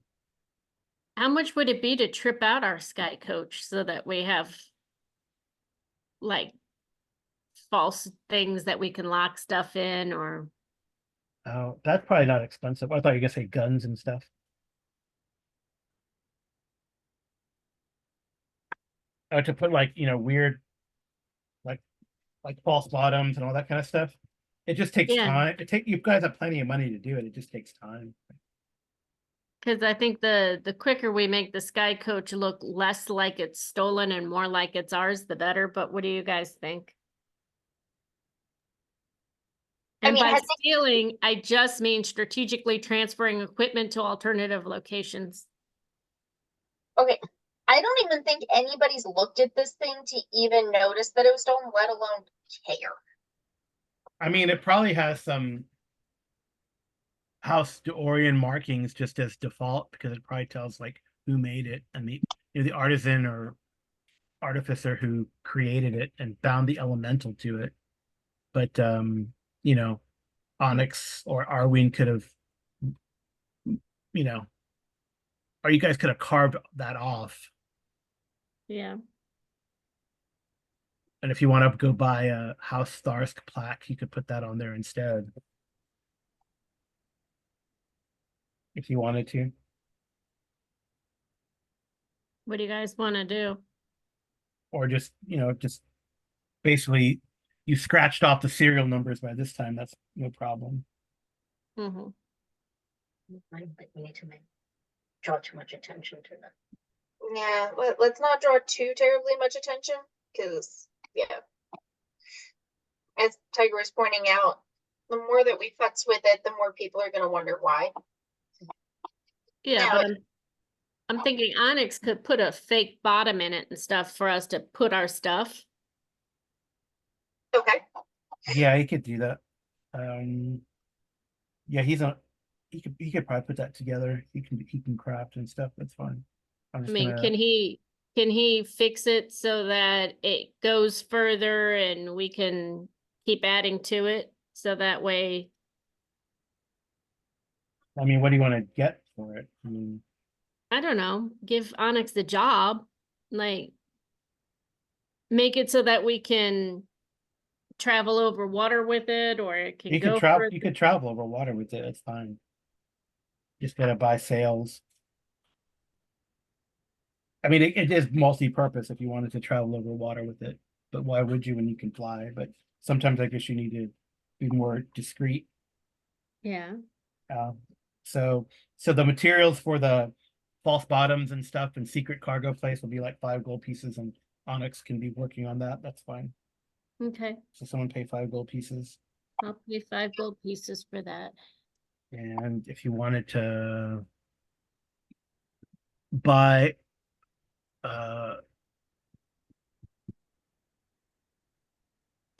How much would it be to trip out our sky coach so that we have like false things that we can lock stuff in or Oh, that's probably not expensive. I thought you were gonna say guns and stuff. Oh, to put weird, like false bottoms and all that kind of stuff. It just takes Yeah. time. You guys have plenty of money to do it. It just takes time. because I think the quicker we make the sky coach look less like it's stolen and more like it's ours, the better. But what do you guys think? I And mean, by has it- stealing, I just mean strategically transferring equipment to alternative locations. Okay, I don't even think anybody's looked at this thing to even notice that it was stolen, let alone care. I mean, it probably has some House Dorian markings just as default because it probably tells like who made it and the artisan or artificer who created it and bound the elemental to it. But Onyx or Arween could have, or you guys could have carved that off. Yeah. And if you want to go buy a House Tharsk plaque, you could put that on there instead. If you wanted to. What do you guys want to do? Or just basically you scratched off the serial numbers by this time. That's no problem. Mm-hmm. I don't think we need to draw too much attention to that. Yeah, let's not draw too terribly much attention, because, yeah. As Tiger was pointing out, the more that we futz with it, the more people are going to wonder why. Yeah, Now, but I'm thinking Onyx could put a fake bottom in it and stuff for us to put our stuff. Okay. Yeah, he could do that. Yeah, he could probably put that together. He can craft and stuff. That's fine. I'm I just mean, gonna, can he fix it so that it goes further and we can keep adding to it? So that way, I mean, what do you want to get for it? I mean, I don't know, give Onyx the job, like make it so that we can travel over water with it, or it can you could go travel. further. You could travel over water with it. It's fine. Just gotta buy sails. I mean, it is multi-purpose if you wanted to travel over water with it, but why would you when you can fly? But sometimes I guess you need to be more discreet. Yeah, Uh, so so the materials for the false bottoms and stuff and secret cargo place will be like 5 gold pieces, and Onyx can be working on that. That's fine. okay. So someone pay 5 gold pieces. I'll pay 5 gold pieces for that. And if you wanted to buy uh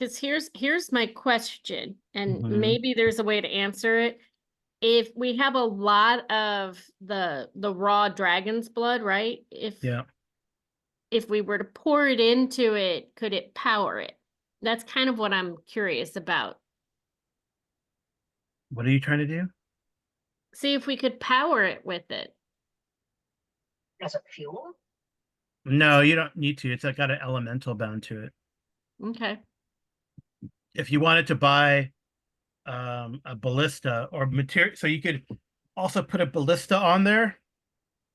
Cause here's my question, and Mhm. maybe there's a way to answer it. If we have a lot of the raw dragon's blood, right? yeah, If we were to pour it into it, could it power it? That's kind of what I'm curious about. what are you trying to do? See if we could power it with it. As a fuel? No, you don't need to. It's like got an elemental bound to it. Okay. If you wanted to buy a ballista or material, so you could also put a ballista on there.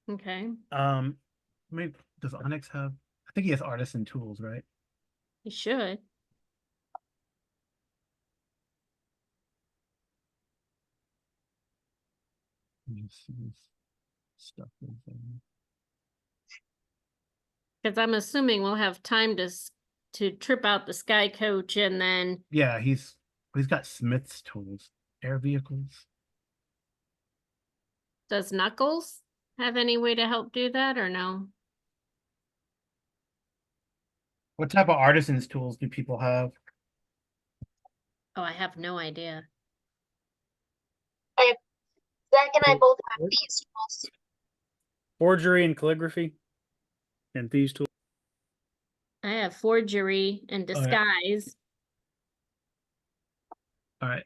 Okay. I mean, does Onyx have? I think he has artisan tools, right? You should. Let me see this stuff is in- Because I'm assuming we'll have time to trip out the sky coach and then Yeah, he's got Smith's tools, air vehicles. does Knuckles have any way to help do that or no? What type of artisan's tools do people have? Oh, I have no idea. Zach and I both have What? these tools. Forgery and calligraphy and thieves tools. I have forgery and All right. disguise. All right.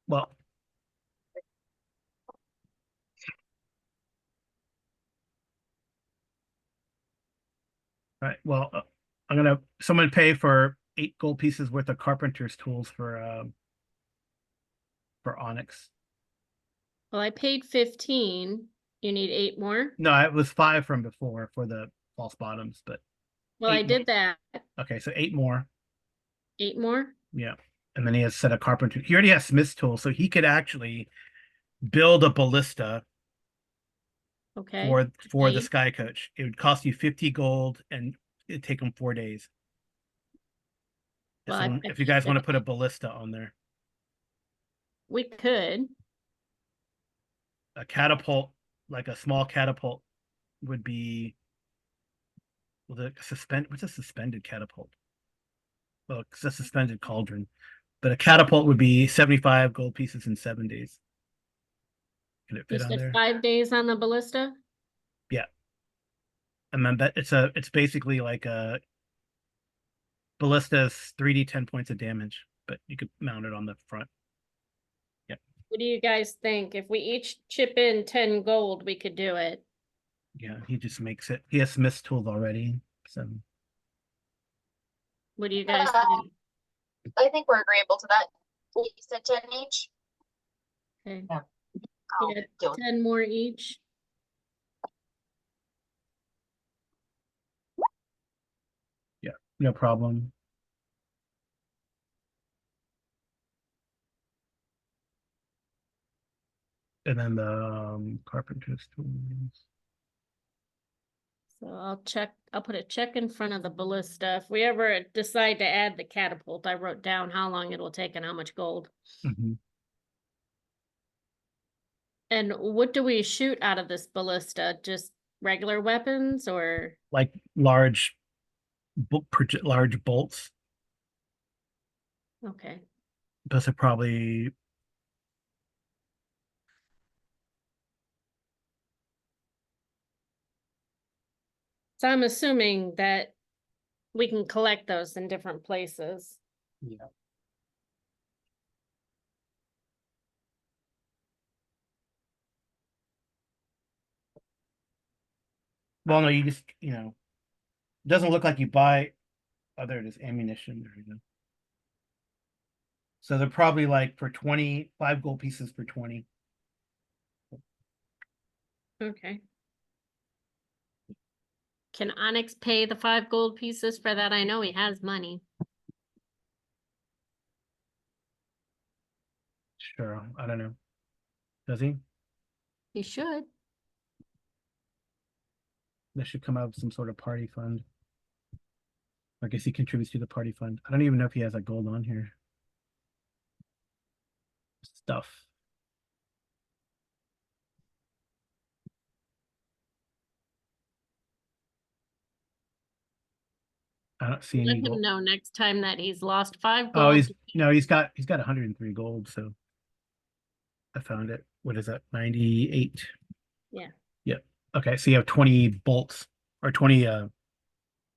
Well, all right. Well, I'm gonna someone pay for 8 gold pieces worth of carpenter's tools for Onyx. Well, I paid 15. You need 8 more? No, it was 5 from before for the false bottoms, but Well, I 8 more. did that. Okay, so 8 more. 8 more? Yeah. And then he has a set of carpenter. He already has Smith's tools, so he could actually build a ballista Okay. for the Eight. Sky Coach. It would cost you 50 gold and it'd take him 4 days. Well, If you guys want to put a ballista on there. we could. A catapult, like a small catapult, would be what's a suspended catapult? Well, it's a suspended cauldron. But a catapult would be 75 gold pieces in 7 days. Can it You fit on said there? 5 days on the ballista? Yeah. And then it's basically like a ballista's 3d 10 points of damage, but you could mount it on the front. Yeah. What do you guys think? If we each chip in 10 gold, we could do it. Yeah, he just makes it. He has Smith's tools already. So What do you guys Uh, think? I think we're agreeable to that. You said 10 each. Okay. I'll Yeah, do it. 10 more each. yeah, no problem. And then the carpenter's tools. So I'll put a check in front of the ballista. If we ever decide to add the catapult, I wrote down how long it'll take and how much gold. Mhm. And what do we shoot out of this ballista? Just regular weapons or? Like large large bolts. Okay. Those are probably So I'm assuming that we can collect those in different places. yeah. Well, no, you just it doesn't look like you buy. Oh, there it is, ammunition. There you go. So they're probably like for 25 gold pieces for 20. Okay. Can Onyx pay the 5 gold pieces for that? I know he has money. Sure, I don't know. Does he? He should. That should come out of some sort of party fund. I guess he contributes to the party fund. I don't even know if he has like gold on here. Stuff. I don't see Let any him gold. know next time that he's lost 5 Oh, gold. he's got 103 gold, so I found it. What is that? 98. Yeah. Yep. Okay, so you have 20 bolts or 20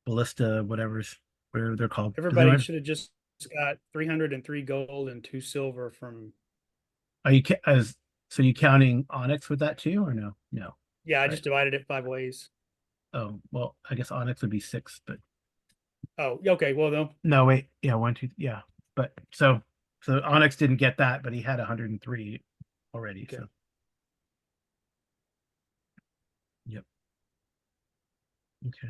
ballista, whatever's whatever they're called. Does Everybody anyone- should have just got 303 gold and 2 silver from. Are you as so you counting Onyx with that too, or no? No. Yeah, I Right. just divided it 5 ways. Oh, well, I guess Onyx would be 6, but Oh, okay. Well, no. no, wait. Yeah, 1, 2, yeah. But so Onyx didn't get that, but he had 103 already. Okay. So yep. Okay.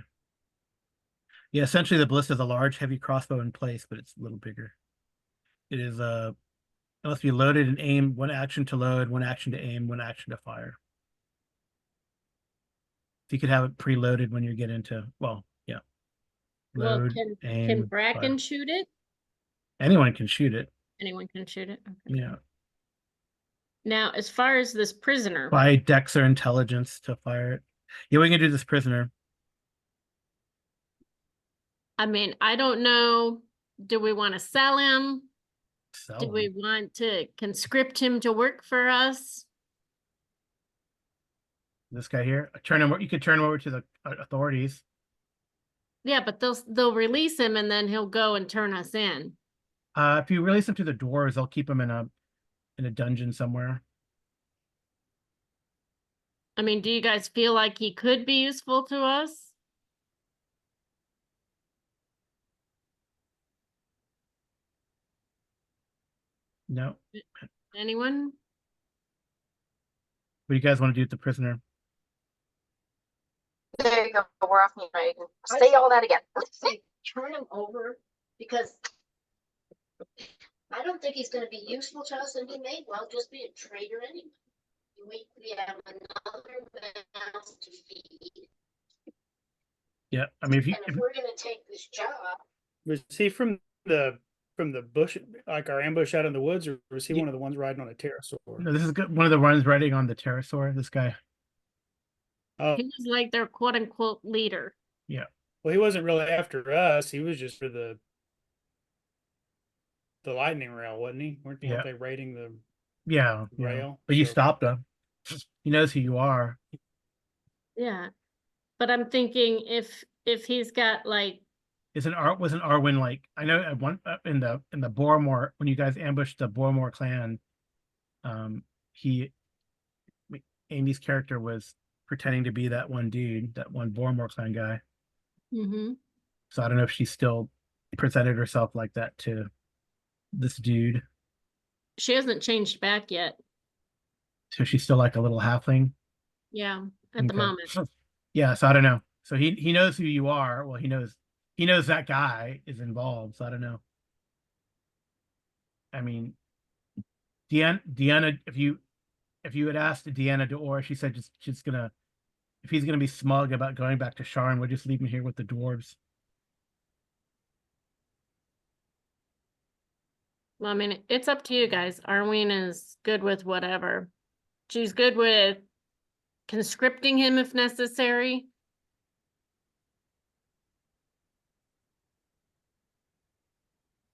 Yeah, essentially the ballista is a large, heavy crossbow in place, but it's a little bigger. It is it must be loaded and aimed, 1 action to load, 1 action to aim, 1 action to fire. If you could have it preloaded when you get into, well, yeah. Well, Load, can aim, Bracken fire. shoot it? Anyone can shoot it. Anyone can shoot it. Okay. Yeah. Now, as far as this prisoner, By dex or intelligence to fire it. Yeah, we can do this prisoner. I mean, I don't know. Do we want to sell him? Sell Do we him. want to conscript him to work for us? This guy here. Turn him. You could turn him over to the authorities. Yeah, but they'll release him and then he'll go and turn us in. If you release him to the dwarves, they'll keep him in a dungeon somewhere. I mean, do you guys feel like he could be useful to us? No. Anyone? What do you guys want to do with the prisoner? There you go. We're off mute, right? I- Say all that again. Let's say turn him over because I don't think he's gonna be useful to us and he may well just be a traitor anyway. We have another mouth to feed. Yeah, I mean, And if we're gonna take this job, Was he from the bush, like our ambush out in the woods, or was he Ye- one of the ones riding on a pterosaur? no, this is good. One of the ones riding on the pterosaur. This guy. Oh, He was like their quote unquote leader. well, he wasn't really after us. He was just for the lightning rail, wasn't he? Weren't Yeah. they raiding the Yeah, rail? but you So- stopped him. He knows who you are. Yeah. But I'm thinking if he's got like, Wasn't Arwen like, I know at one in the Boromore, when you guys ambushed the Boromore clan, he Amy's character was pretending to be that one dude, that one Boromore clan guy. mhm. So I don't know if she still presented herself like that to this dude. She hasn't changed back yet. So she's still like a little halfling. Yeah, at the Okay. moment. Yeah, so I don't know. So he knows who you are. Well, he knows that guy is involved. So I don't know. I mean, Deanna, if you had asked Deanna D'Or, she said she's gonna, if he's gonna be smug about going back to Sharn, we'll just leave him here with the dwarves. Well, I mean, it's up to you guys. Arween is good with whatever. She's good with conscripting him if necessary.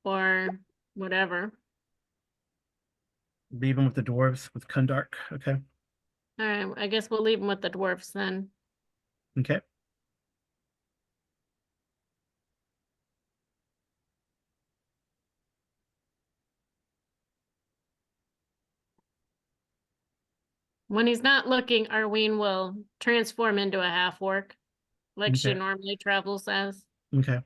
Or whatever. Leave him with the dwarves with Kundark. Okay. All right, I guess we'll leave him with the dwarfs then. Okay. When he's not looking, Arween will transform into a half orc, like she Okay. normally travels as. Okay.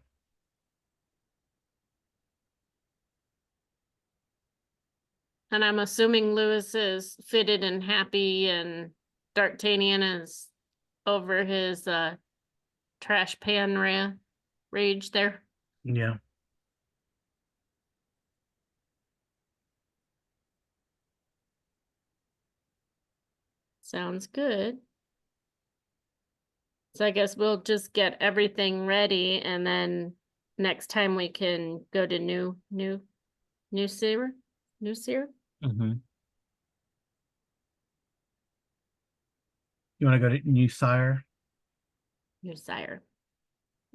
And I'm assuming Lewis is fitted and happy and D'Artagnan is over his trash pan rage there. Yeah. Sounds good. So I guess we'll just get everything ready and then next time we can go to new sewer? New sewer? Mm-hmm. You want to go to New Sire? New sire.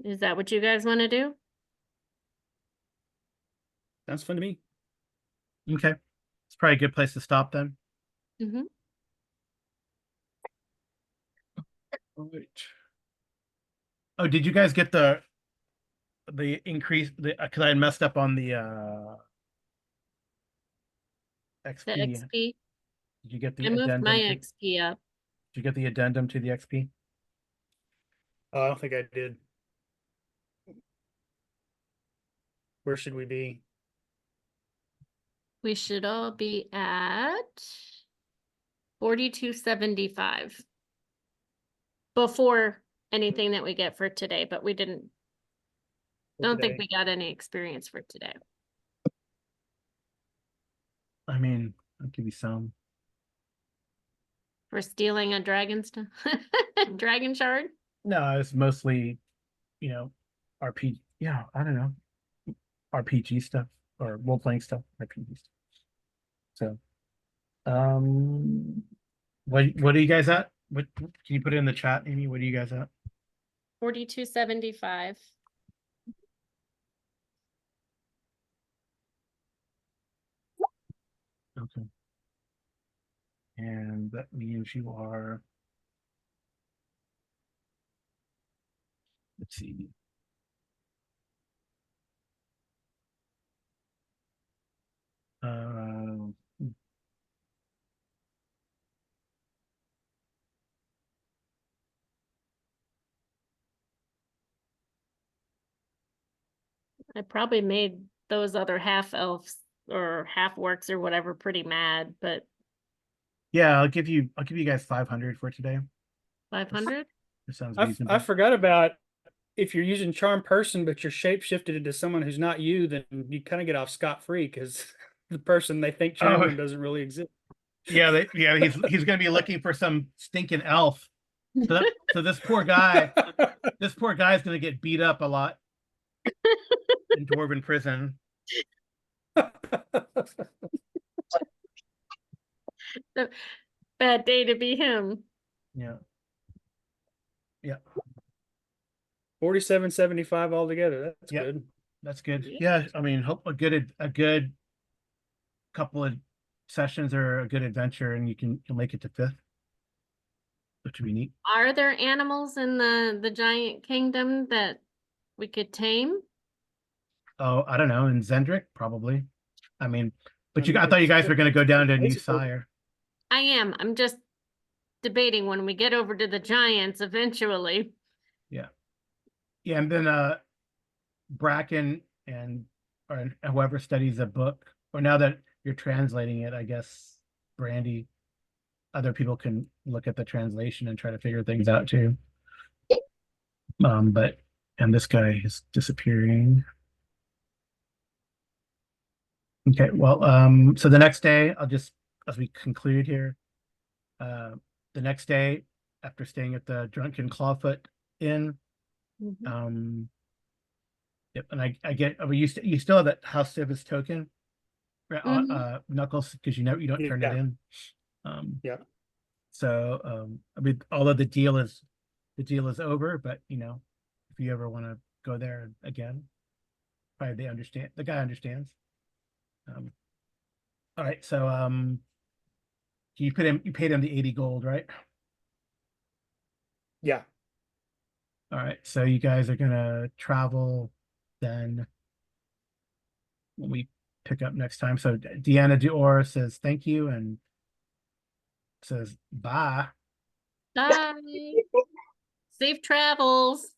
Is that what you guys want to do? Sounds fun to me. Okay. It's probably a good place to stop then. Mm-hmm. Right. Oh, did you guys get the increase the because I had messed up on the The XP. XP. Did you get the I moved addendum? my Did XP up. you get the addendum to the XP? I don't think I did. Where should we be? We should all be at 4275. Before anything that we get for today, but we don't think Today? we got any experience for today. I mean, I'll give you some. For stealing a dragon dragon shard? No, it's mostly, RPG. Yeah, I don't know, RPG stuff or role playing stuff, RPG stuff. So, what are you guys at? What can you put it in the chat, Amy? What are you guys at? 4275. Okay. And that means you are, let's see. Uh, I probably made those other half elves or half orcs or whatever pretty mad, but yeah, I'll give you guys 500 for today. 500? That sounds I reasonable. forgot about if you're using charm person, but you're shape shifted into someone who's not you, then you kind of get off scot free because the person they think charmed them doesn't really exist. Yeah, he's gonna be looking for some stinking elf. So this poor guy, this poor guy's gonna get beat up a lot in dwarven prison. Bad day to be him. Yeah. Yeah, 47.75 altogether. That's Yeah. good. that's good. Yeah. Yeah, I mean, hope a good couple of sessions or a good adventure, and you'll make it to 5th, which would be neat. Are there animals in the giant kingdom that we could tame? Oh, I don't know, in Zendrick, probably. I mean, I mean, I thought you guys were gonna go down to New basically- Sire. I am. I'm just debating when we get over to the giants eventually. Yeah, and then Bracken or whoever studies the book, or now that you're translating it, I guess Brandy, other people can look at the translation and try to figure things out too. And this guy is disappearing. Okay, well, so the next day, as we conclude here, the next day, after staying at the Drunken Clawfoot Inn, Mhm. yep, and I get, you still have that House Civis token, right, Mhm. Knuckles, because you don't turn it Yeah. in. Yeah. So, I mean, although the deal is over, but if you ever want to go there again, probably the guy understands. All right, so you paid him the 80 gold, right? Yeah. All right, so you guys are gonna travel then when we pick up next time. So Deanna Dior says thank you and says bye. Bye. Safe travels.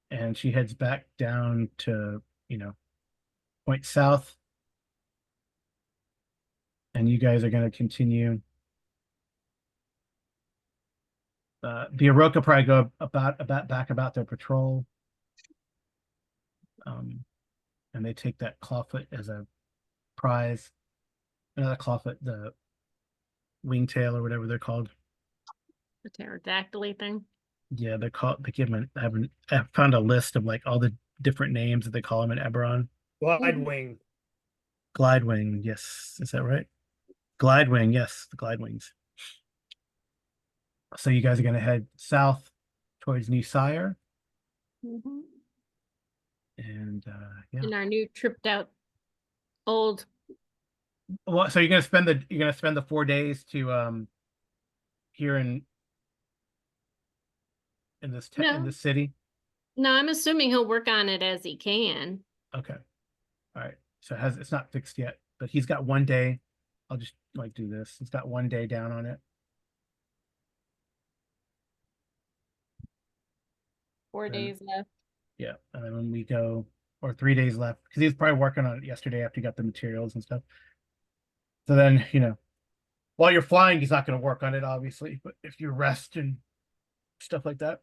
And she heads back down to, point south. And you guys are gonna continue The Oroka probably go about their patrol. And they take that clawfoot as a prize. Another clawfoot, the wingtail or whatever they're called. The pterodactyl thing. Yeah, they're called. They give them. I found a list of like all the different names that they call them in Eberron. Glide wing. Glidewing, yes, is that right? Glidewing, yes, the glidewings. So you guys are going to head south towards New Sire, Mhm. and yeah. In our new tripped out old. Well, so you're gonna spend the 4 days to here in this in No, this city. no, I'm assuming he'll work on it as he can. Okay, all right. So it's not fixed yet, but he's got 1 day. I'll just like do this. He's got 1 day down on it. 4 days left. Yeah, and then when we go, or 3 days left, because he was probably working on it yesterday after he got the materials and stuff. So then, while you're flying, he's not going to work on it, obviously. But if you rest and stuff like that,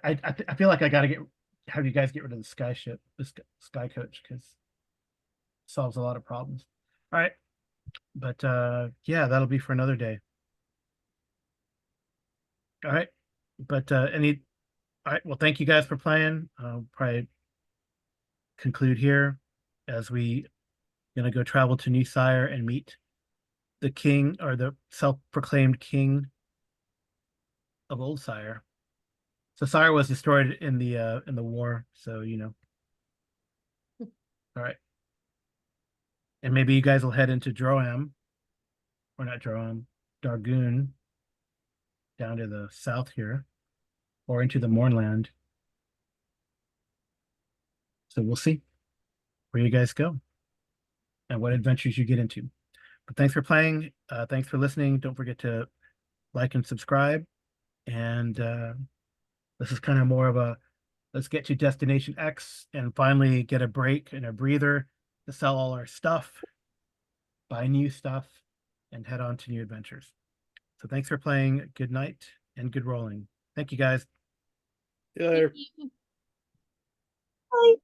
I feel like I got to have you guys get rid of the sky ship, the sky coach, because it solves a lot of problems. All right, but yeah, that'll be for another day. All right, but all right. Well, thank you guys for playing. I'll probably conclude here as we gonna go travel to New Sire and meet the king or the self-proclaimed king of Old Sire. So Sire was destroyed in the war, so All right. And maybe you guys will head into Droam, or not Droam, Dargoon, down to the south here, or into the Mournland. So we'll see where you guys go and what adventures you get into. But thanks for playing. Thanks for listening. Don't forget to like and subscribe. And this is kind of more of a let's get to Destination X and finally get a break and a breather to sell all our stuff, buy new stuff, and head on to new adventures. So thanks for playing. Good night and good rolling. Thank you guys. See you later. Thank you. Bye.